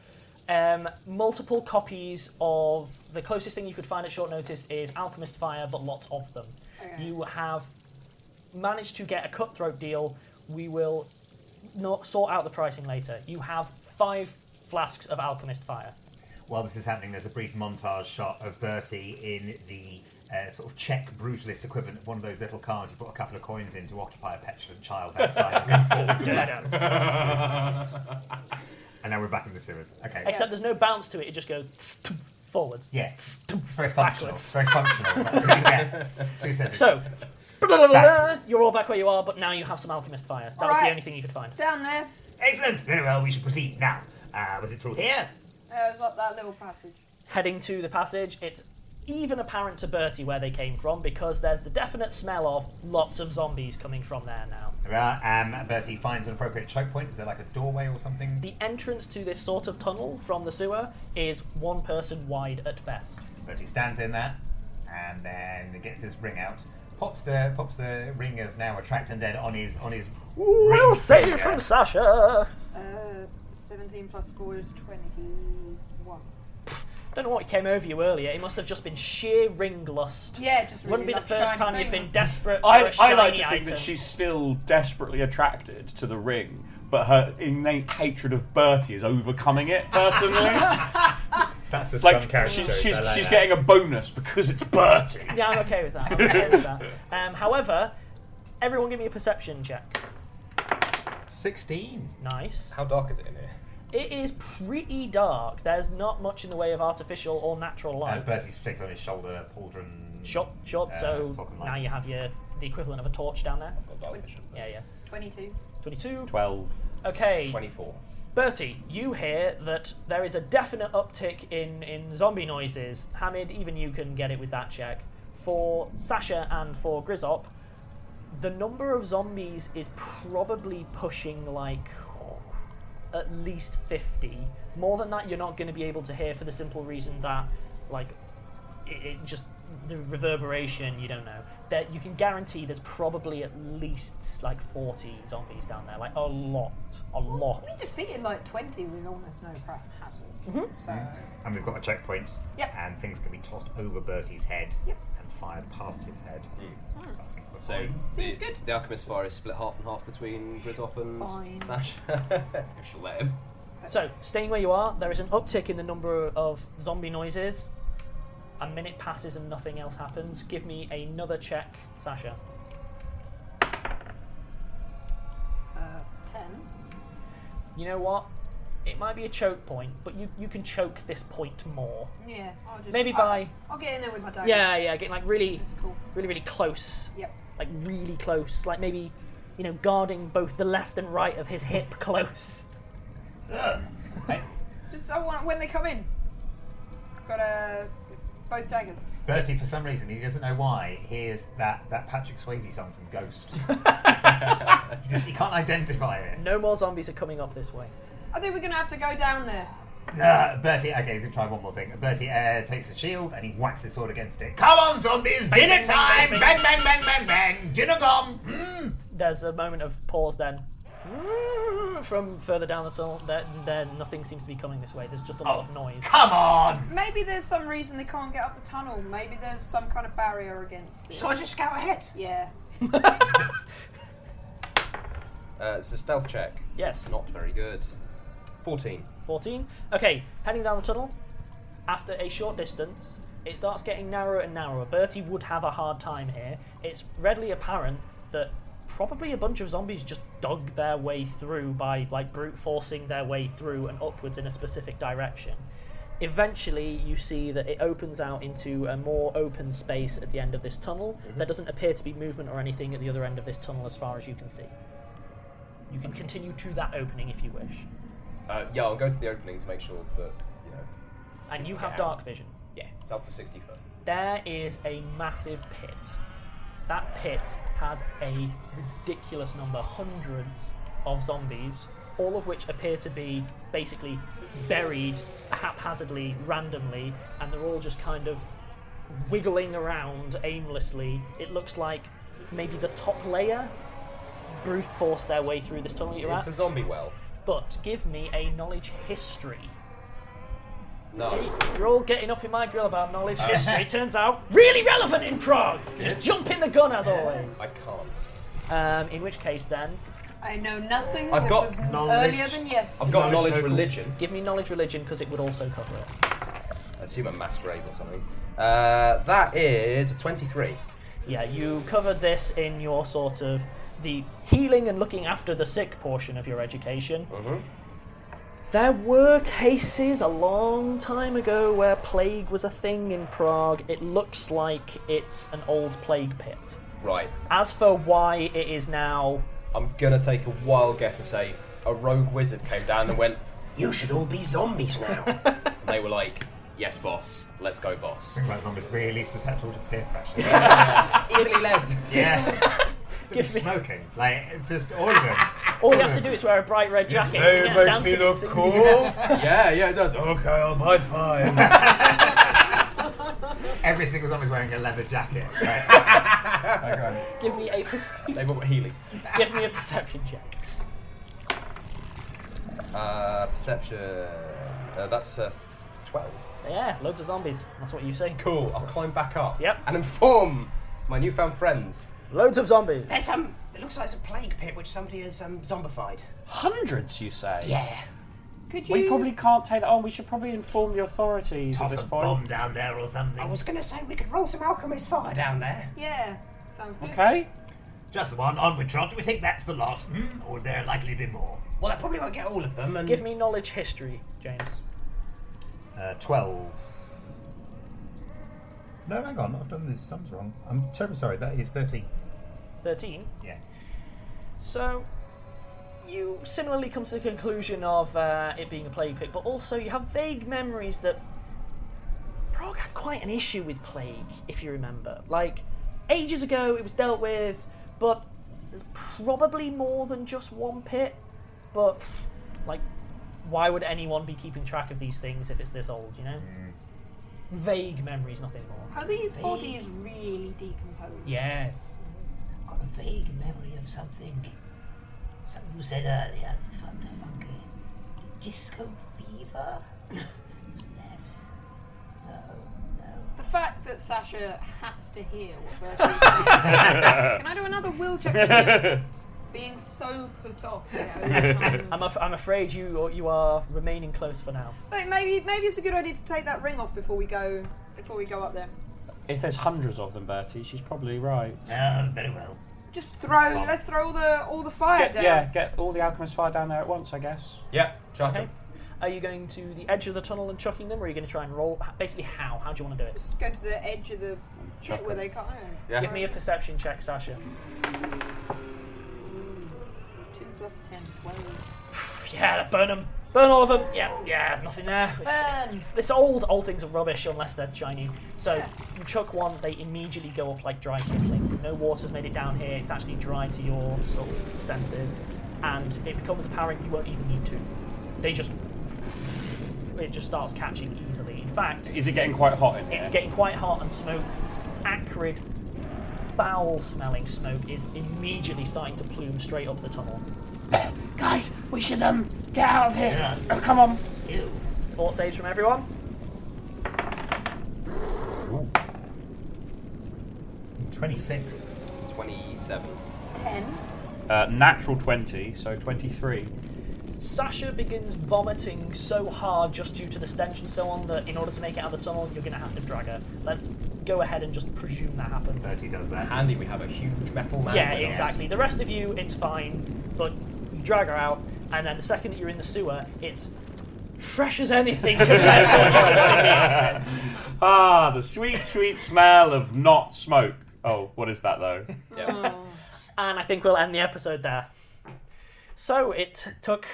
[SPEAKER 2] multiple copies of the closest thing you could find at short notice is Alchemist Fire, but lots of them.
[SPEAKER 5] Okay.
[SPEAKER 2] You have managed to get a cutthroat deal. We will not sort out the pricing later. You have 5 flasks of alchemist fire.
[SPEAKER 3] While this is happening, there's a brief montage shot of Bertie in the sort of Czech brutalist equivalent of one of those little cars you put a couple of coins in to occupy a petulant child outside. And now we're back in the sewers. Okay.
[SPEAKER 2] Except there's no bounce to it, it just goes forwards.
[SPEAKER 3] Yeah, very functional.
[SPEAKER 2] Backwards.
[SPEAKER 3] Very functional. That's it, yeah. 2 seconds.
[SPEAKER 2] So, you're all back where you are, but now you have some alchemist fire. That was the
[SPEAKER 5] Alright.
[SPEAKER 2] only thing you could find.
[SPEAKER 5] Down there.
[SPEAKER 9] Excellent. Very well, we should proceed. Now, was it through here?
[SPEAKER 5] It's up that little passage.
[SPEAKER 2] Heading to the passage, it's even apparent to Bertie where they came from because there's the definite smell of lots of zombies coming from there now.
[SPEAKER 3] Bertie finds an appropriate choke point. Is there like a doorway or something?
[SPEAKER 2] The entrance to this sort of tunnel from the sewer is one person wide at best.
[SPEAKER 3] Bertie stands in there and then gets his ring out. Pops the ring of now attract undead on his
[SPEAKER 2] We'll
[SPEAKER 3] ring
[SPEAKER 2] save
[SPEAKER 3] finger.
[SPEAKER 2] from Sasha!
[SPEAKER 5] 17 plus 4 is 21.
[SPEAKER 2] Don't know what came over you earlier. It must have just been sheer ring lust.
[SPEAKER 5] Yeah, just really
[SPEAKER 2] Wouldn't be the
[SPEAKER 5] love
[SPEAKER 2] first
[SPEAKER 5] shiny
[SPEAKER 2] time you've been
[SPEAKER 5] things.
[SPEAKER 2] desperate for
[SPEAKER 4] I
[SPEAKER 2] a shiny
[SPEAKER 4] like to think
[SPEAKER 2] item.
[SPEAKER 4] that she's still desperately attracted to the ring, but her innate hatred of Bertie is overcoming it personally.
[SPEAKER 3] That's a
[SPEAKER 4] It's
[SPEAKER 3] strong
[SPEAKER 4] like
[SPEAKER 3] character.
[SPEAKER 4] she's
[SPEAKER 3] I like that.
[SPEAKER 4] getting a bonus because it's Bertie.
[SPEAKER 2] Yeah, I'm okay with that. I'm okay with that. However, everyone give me a perception check.
[SPEAKER 3] 16.
[SPEAKER 2] Nice.
[SPEAKER 6] How dark is it in here?
[SPEAKER 2] It is pretty dark. There's not much in the way of artificial or natural light.
[SPEAKER 3] Bertie's flicked on his shoulder, pauldron.
[SPEAKER 2] Short. So
[SPEAKER 3] fucking
[SPEAKER 2] now
[SPEAKER 3] light.
[SPEAKER 2] you have the equivalent of a torch down there.
[SPEAKER 6] I've got dark vision.
[SPEAKER 2] Yeah.
[SPEAKER 5] 22.
[SPEAKER 2] 22.
[SPEAKER 4] 12.
[SPEAKER 2] Okay.
[SPEAKER 6] 24.
[SPEAKER 2] Bertie, you hear that there is a definite uptick in zombie noises. Hamid, even you can get it with that check. For Sasha and for Grizzop, the number of zombies is probably pushing like at least 50. More than that, you're not going to be able to hear for the simple reason that, like, it just the reverberation. You don't know. That you can guarantee there's probably at least like 40 zombies down there. Like a lot.
[SPEAKER 5] We defeated like 20 with almost no hassle. So.
[SPEAKER 3] And we've got a checkpoint.
[SPEAKER 5] Yep.
[SPEAKER 3] And things can be tossed over Bertie's head
[SPEAKER 5] Yep.
[SPEAKER 3] and fired past his head. So I think we're
[SPEAKER 6] So
[SPEAKER 3] fine.
[SPEAKER 5] Seems good.
[SPEAKER 6] The alchemist fire is split half and half between Grizzop and
[SPEAKER 5] Fine.
[SPEAKER 6] Sasha. If she'll let him.
[SPEAKER 2] So, staying where you are, there is an uptick in the number of zombie noises. A minute passes and nothing else happens. Give me another check, Sasha.
[SPEAKER 5] 10.
[SPEAKER 2] You know what? It might be a choke point, but you can choke this point more.
[SPEAKER 5] Yeah. I'll just,
[SPEAKER 2] Maybe by...
[SPEAKER 5] I'll get in there with my dagger.
[SPEAKER 2] Yeah, getting like really,
[SPEAKER 5] That's cool.
[SPEAKER 2] really close.
[SPEAKER 5] Yep.
[SPEAKER 2] Like really close. Like maybe, guarding both the left and right of his hip close.
[SPEAKER 5] Just when they come in. Got both daggers.
[SPEAKER 3] Bertie, for some reason, he doesn't know why, hears that Patrick Swayze song from Ghost. he can't identify it.
[SPEAKER 2] No more zombies are coming up this way.
[SPEAKER 5] I think we're going to have to go down there.
[SPEAKER 3] Bertie, okay, we'll try one more thing. Bertie takes a shield and he whacks his sword against it. Come on, zombies, dinner time! Bang, bang, bang, bang, bang! Dinner gone!
[SPEAKER 2] There's a moment of pause then. From further down the tunnel, there nothing seems to be coming this way. There's just a lot of noise.
[SPEAKER 3] Come on!
[SPEAKER 5] Maybe there's some reason they can't get up the tunnel. Maybe there's some kind of barrier against it.
[SPEAKER 7] Shall I just scout ahead?
[SPEAKER 5] Yeah.
[SPEAKER 6] It's a stealth check.
[SPEAKER 2] Yes.
[SPEAKER 6] It's not very good. 14.
[SPEAKER 2] 14. Okay, heading down the tunnel. After a short distance, it starts getting narrower and narrower. Bertie would have a hard time here. It's readily apparent that probably a bunch of zombies just dug their way through by brute forcing their way through and upwards in a specific direction. Eventually, you see that it opens out into a more open space at the end of this tunnel. There doesn't appear to be movement or anything at the other end of this tunnel as far as you can see. You can continue to that opening if you wish.
[SPEAKER 6] Yeah, I'll go to the opening to make sure that,
[SPEAKER 2] And you have
[SPEAKER 6] Yeah.
[SPEAKER 2] dark vision.
[SPEAKER 6] yeah, it's up to 60 foot.
[SPEAKER 2] There is a massive pit. That pit has a ridiculous number, hundreds of zombies, all of which appear to be basically buried haphazardly, randomly, and they're all just kind of wiggling around aimlessly. It looks like maybe the top layer brute forced their way through this tunnel you're
[SPEAKER 6] It's
[SPEAKER 2] at.
[SPEAKER 6] a zombie well.
[SPEAKER 2] But give me a knowledge history.
[SPEAKER 6] No.
[SPEAKER 2] See, you're all getting up in my grill about knowledge history. Turns out, really relevant in Prague. Just jump in the gun as always.
[SPEAKER 6] I can't.
[SPEAKER 2] In which case, then,
[SPEAKER 5] I know nothing
[SPEAKER 6] I've
[SPEAKER 5] that
[SPEAKER 6] got
[SPEAKER 5] was
[SPEAKER 3] knowledge.
[SPEAKER 5] earlier than yesterday.
[SPEAKER 6] I've got knowledge
[SPEAKER 3] local.
[SPEAKER 6] religion.
[SPEAKER 2] Give me knowledge religion because it would also cover it.
[SPEAKER 6] I assume a mass grave or something. That is a 23.
[SPEAKER 2] Yeah, you covered this in your sort of the healing and looking after the sick portion of your education.
[SPEAKER 6] Mm-hmm.
[SPEAKER 2] There were cases a long time ago where plague was a thing in Prague. It looks like it's an old plague pit.
[SPEAKER 6] Right.
[SPEAKER 2] As for why it is now...
[SPEAKER 6] I'm gonna take a wild guess and say a rogue wizard came down and went,
[SPEAKER 7] You should all be zombies now.
[SPEAKER 6] and they were like, yes, boss. Let's go, boss.
[SPEAKER 3] Think about zombies really susceptible to peer pressure.
[SPEAKER 6] Easily led.
[SPEAKER 3] Yeah.
[SPEAKER 2] Give me-
[SPEAKER 3] Smoking. Like, it's just all of them.
[SPEAKER 2] All you have to do is wear a bright red jacket.
[SPEAKER 3] Hey,
[SPEAKER 2] and
[SPEAKER 3] makes
[SPEAKER 2] dancing
[SPEAKER 3] me look
[SPEAKER 2] and singing.
[SPEAKER 3] cool.
[SPEAKER 6] Yeah, it does. Okay, I'll buy 5.
[SPEAKER 3] Every single zombie's wearing a leather jacket. Right? Okay.
[SPEAKER 2] Give me a
[SPEAKER 6] They've got Heelys.
[SPEAKER 2] give me a perception check.
[SPEAKER 6] Perception. That's 12.
[SPEAKER 2] Yeah, loads of zombies. That's what you say.
[SPEAKER 6] Cool. I'll climb back up.
[SPEAKER 2] Yep.
[SPEAKER 6] And inform my newfound friends.
[SPEAKER 2] Loads of zombies.
[SPEAKER 7] There's it looks like it's a plague pit which somebody has zombified.
[SPEAKER 4] Hundreds, you say?
[SPEAKER 7] Yeah.
[SPEAKER 5] Could you?
[SPEAKER 4] We probably can't take that on. We should probably inform the authorities
[SPEAKER 9] Toss
[SPEAKER 4] at
[SPEAKER 9] a
[SPEAKER 4] this point.
[SPEAKER 9] bomb down there or something.
[SPEAKER 7] I was going to say we could roll some alchemist fire down there.
[SPEAKER 5] Yeah, sounds good.
[SPEAKER 4] Okay.
[SPEAKER 9] Just the one. Onward, Trot. Do we think that's the lot? Or are there likely to be more?
[SPEAKER 7] Well, I probably won't get all of them. And
[SPEAKER 2] Give me knowledge history, James.
[SPEAKER 3] 12. No, hang on. I've done these sums wrong. I'm terribly sorry. That is 13.
[SPEAKER 2] 13.
[SPEAKER 3] Yeah.
[SPEAKER 2] So, you similarly come to the conclusion of it being a plague pit, but also you have vague memories that Prague had quite an issue with plague, if you remember. Like, ages ago it was dealt with, but there's probably more than just one pit. But, like, why would anyone be keeping track of these things if it's this old, you know? Vague memories, nothing more.
[SPEAKER 5] Are these bodies really decomposed?
[SPEAKER 2] Yes.
[SPEAKER 9] I've got a vague memory of something you said earlier. Funky. Disco fever? Was that? No.
[SPEAKER 5] The fact that Sasha has to hear what Bertie is saying. Can I do another will check, please? Being so put off.
[SPEAKER 2] I'm afraid you are remaining close for now.
[SPEAKER 5] But maybe it's a good idea to take that ring off before we go up there.
[SPEAKER 4] If there's hundreds of them, Bertie, she's probably right.
[SPEAKER 9] Very well.
[SPEAKER 5] Just let's throw all the fire down.
[SPEAKER 4] Get all the alchemist fire down there at once, I guess.
[SPEAKER 6] Yeah, chuck
[SPEAKER 2] Okay.
[SPEAKER 6] 'em.
[SPEAKER 2] Are you going to the edge of the tunnel and chucking them, or are you going to try and roll? Basically, how? How do you want to do it?
[SPEAKER 5] Just go to the edge of the
[SPEAKER 4] Chuck
[SPEAKER 5] pit where
[SPEAKER 4] 'em.
[SPEAKER 5] they can't.
[SPEAKER 6] Yeah.
[SPEAKER 2] Give me a perception check, Sasha.
[SPEAKER 5] 2 + 10, 12.
[SPEAKER 2] Yeah, burn them. Burn all of them. Yeah, nothing there.
[SPEAKER 5] Burn.
[SPEAKER 2] This old things are rubbish unless they're shiny. So you chuck one, they immediately go up like dry kindling. No water's made it down here. It's actually dry to your sort of senses, and it becomes apparent you won't even need to. It just starts catching easily. In fact,
[SPEAKER 4] Is it getting quite hot in here?
[SPEAKER 2] it's getting quite hot, and smoke, acrid, foul-smelling smoke, is immediately starting to plume straight up the tunnel.
[SPEAKER 7] Guys, we should get out of here.
[SPEAKER 9] Yeah.
[SPEAKER 4] Oh, come on.
[SPEAKER 9] Ew.
[SPEAKER 2] 4 saves from everyone.
[SPEAKER 3] 26.
[SPEAKER 6] 27.
[SPEAKER 5] 10.
[SPEAKER 4] Natural 20, so 23.
[SPEAKER 2] Sasha begins vomiting so hard just due to the stench and so on that in order to make it out of the tunnel, you're going to have to drag her. Let's go ahead and just presume that happens.
[SPEAKER 3] Bertie does that.
[SPEAKER 6] Handy, we have a huge metal man.
[SPEAKER 2] Yeah,
[SPEAKER 6] with us.
[SPEAKER 2] exactly. The rest of you, it's fine, but you drag her out, and then the second that you're in the sewer, it's fresh as anything compared to what you just did.
[SPEAKER 4] Ah, the sweet, sweet smell of not smoke. Oh, what is that though?
[SPEAKER 6] Yeah.
[SPEAKER 2] And I think we'll end the episode there. So it took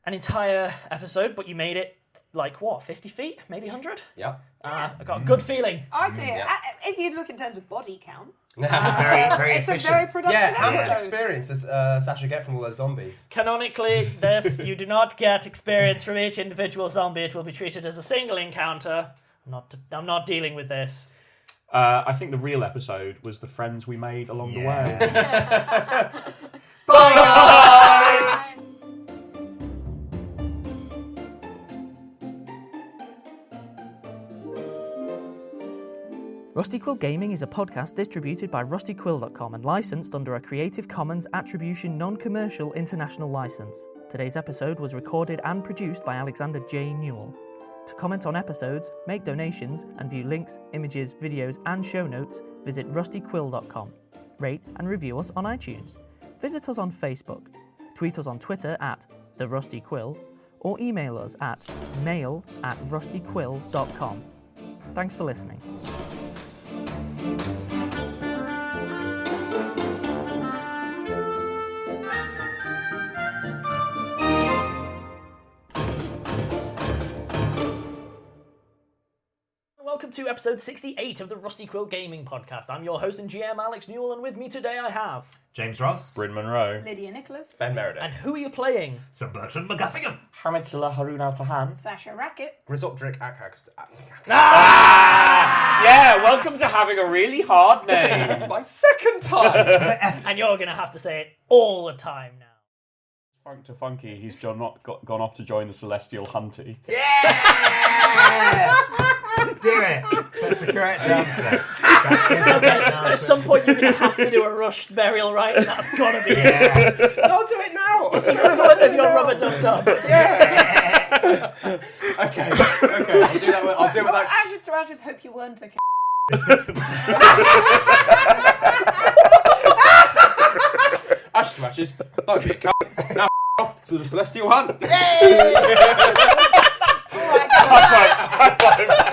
[SPEAKER 2] an entire episode, but you made it, 50 feet? Maybe 100?
[SPEAKER 6] Yeah.
[SPEAKER 2] I got a good feeling.
[SPEAKER 5] I think if you look in terms of body count,
[SPEAKER 3] Very, very
[SPEAKER 5] it's a
[SPEAKER 3] efficient.
[SPEAKER 5] very productive
[SPEAKER 6] Yeah, how much
[SPEAKER 5] episode.
[SPEAKER 6] experience does Sasha get from all those zombies?
[SPEAKER 2] Canonically, you do not get experience from each individual zombie. It will be treated as a single encounter. I'm not dealing with this.
[SPEAKER 4] I think the real episode was the friends we made along the way.
[SPEAKER 3] Bye, guys!
[SPEAKER 2] Rusty Quill Gaming is a podcast distributed by rustyquill.com and licensed under a Creative Commons Attribution Non-Commercial International License. Today's episode was recorded and produced by Alexander J. Newall. To comment on episodes, make donations, and view links, images, videos, and show notes, visit rustyquill.com. Rate and review us on iTunes. Visit us on Facebook. Tweet us on Twitter at @TheRustyQuill, or email us at mail@rustyquill.com. Thanks for listening. Welcome to episode 68 of the Rusty Quill Gaming Podcast. I'm your host and GM, Alex Newall, and with me today I have...
[SPEAKER 3] James Ross.
[SPEAKER 4] Bryn, Monroe.
[SPEAKER 5] Lydia Nicholas.
[SPEAKER 6] Ben Meredith.
[SPEAKER 2] And who are you playing?
[SPEAKER 3] Sir Bertrand MacGuffingham.
[SPEAKER 4] Hamid, Saleh, Haroun, al-Tahan.
[SPEAKER 5] Sasha, Racket.
[SPEAKER 6] Grizzop, drik, Acht.
[SPEAKER 4] Yeah, welcome to having a really hard name.
[SPEAKER 6] It's my second time.
[SPEAKER 2] And you're going to have to say it all the time now.
[SPEAKER 4] Funk to Funky, he's gone off to join the Celestial Hunty.
[SPEAKER 3] Yeah! Do it. That's the correct answer. That is the correct answer.
[SPEAKER 2] At some point you're going to have to do a rushed burial rite, and that's got to be it.
[SPEAKER 3] Yeah.
[SPEAKER 6] I'll do it now.
[SPEAKER 2] It's the equivalent of your rubber dub-dub.
[SPEAKER 6] Yeah. Okay. I'll do that. I'll do it with that.
[SPEAKER 5] Ashes to ashes, hope you weren't a
[SPEAKER 6] Ashes to ashes. Don't be a cunt. Now off to the Celestial Hunt.
[SPEAKER 5] Oh my God.
[SPEAKER 6] High five.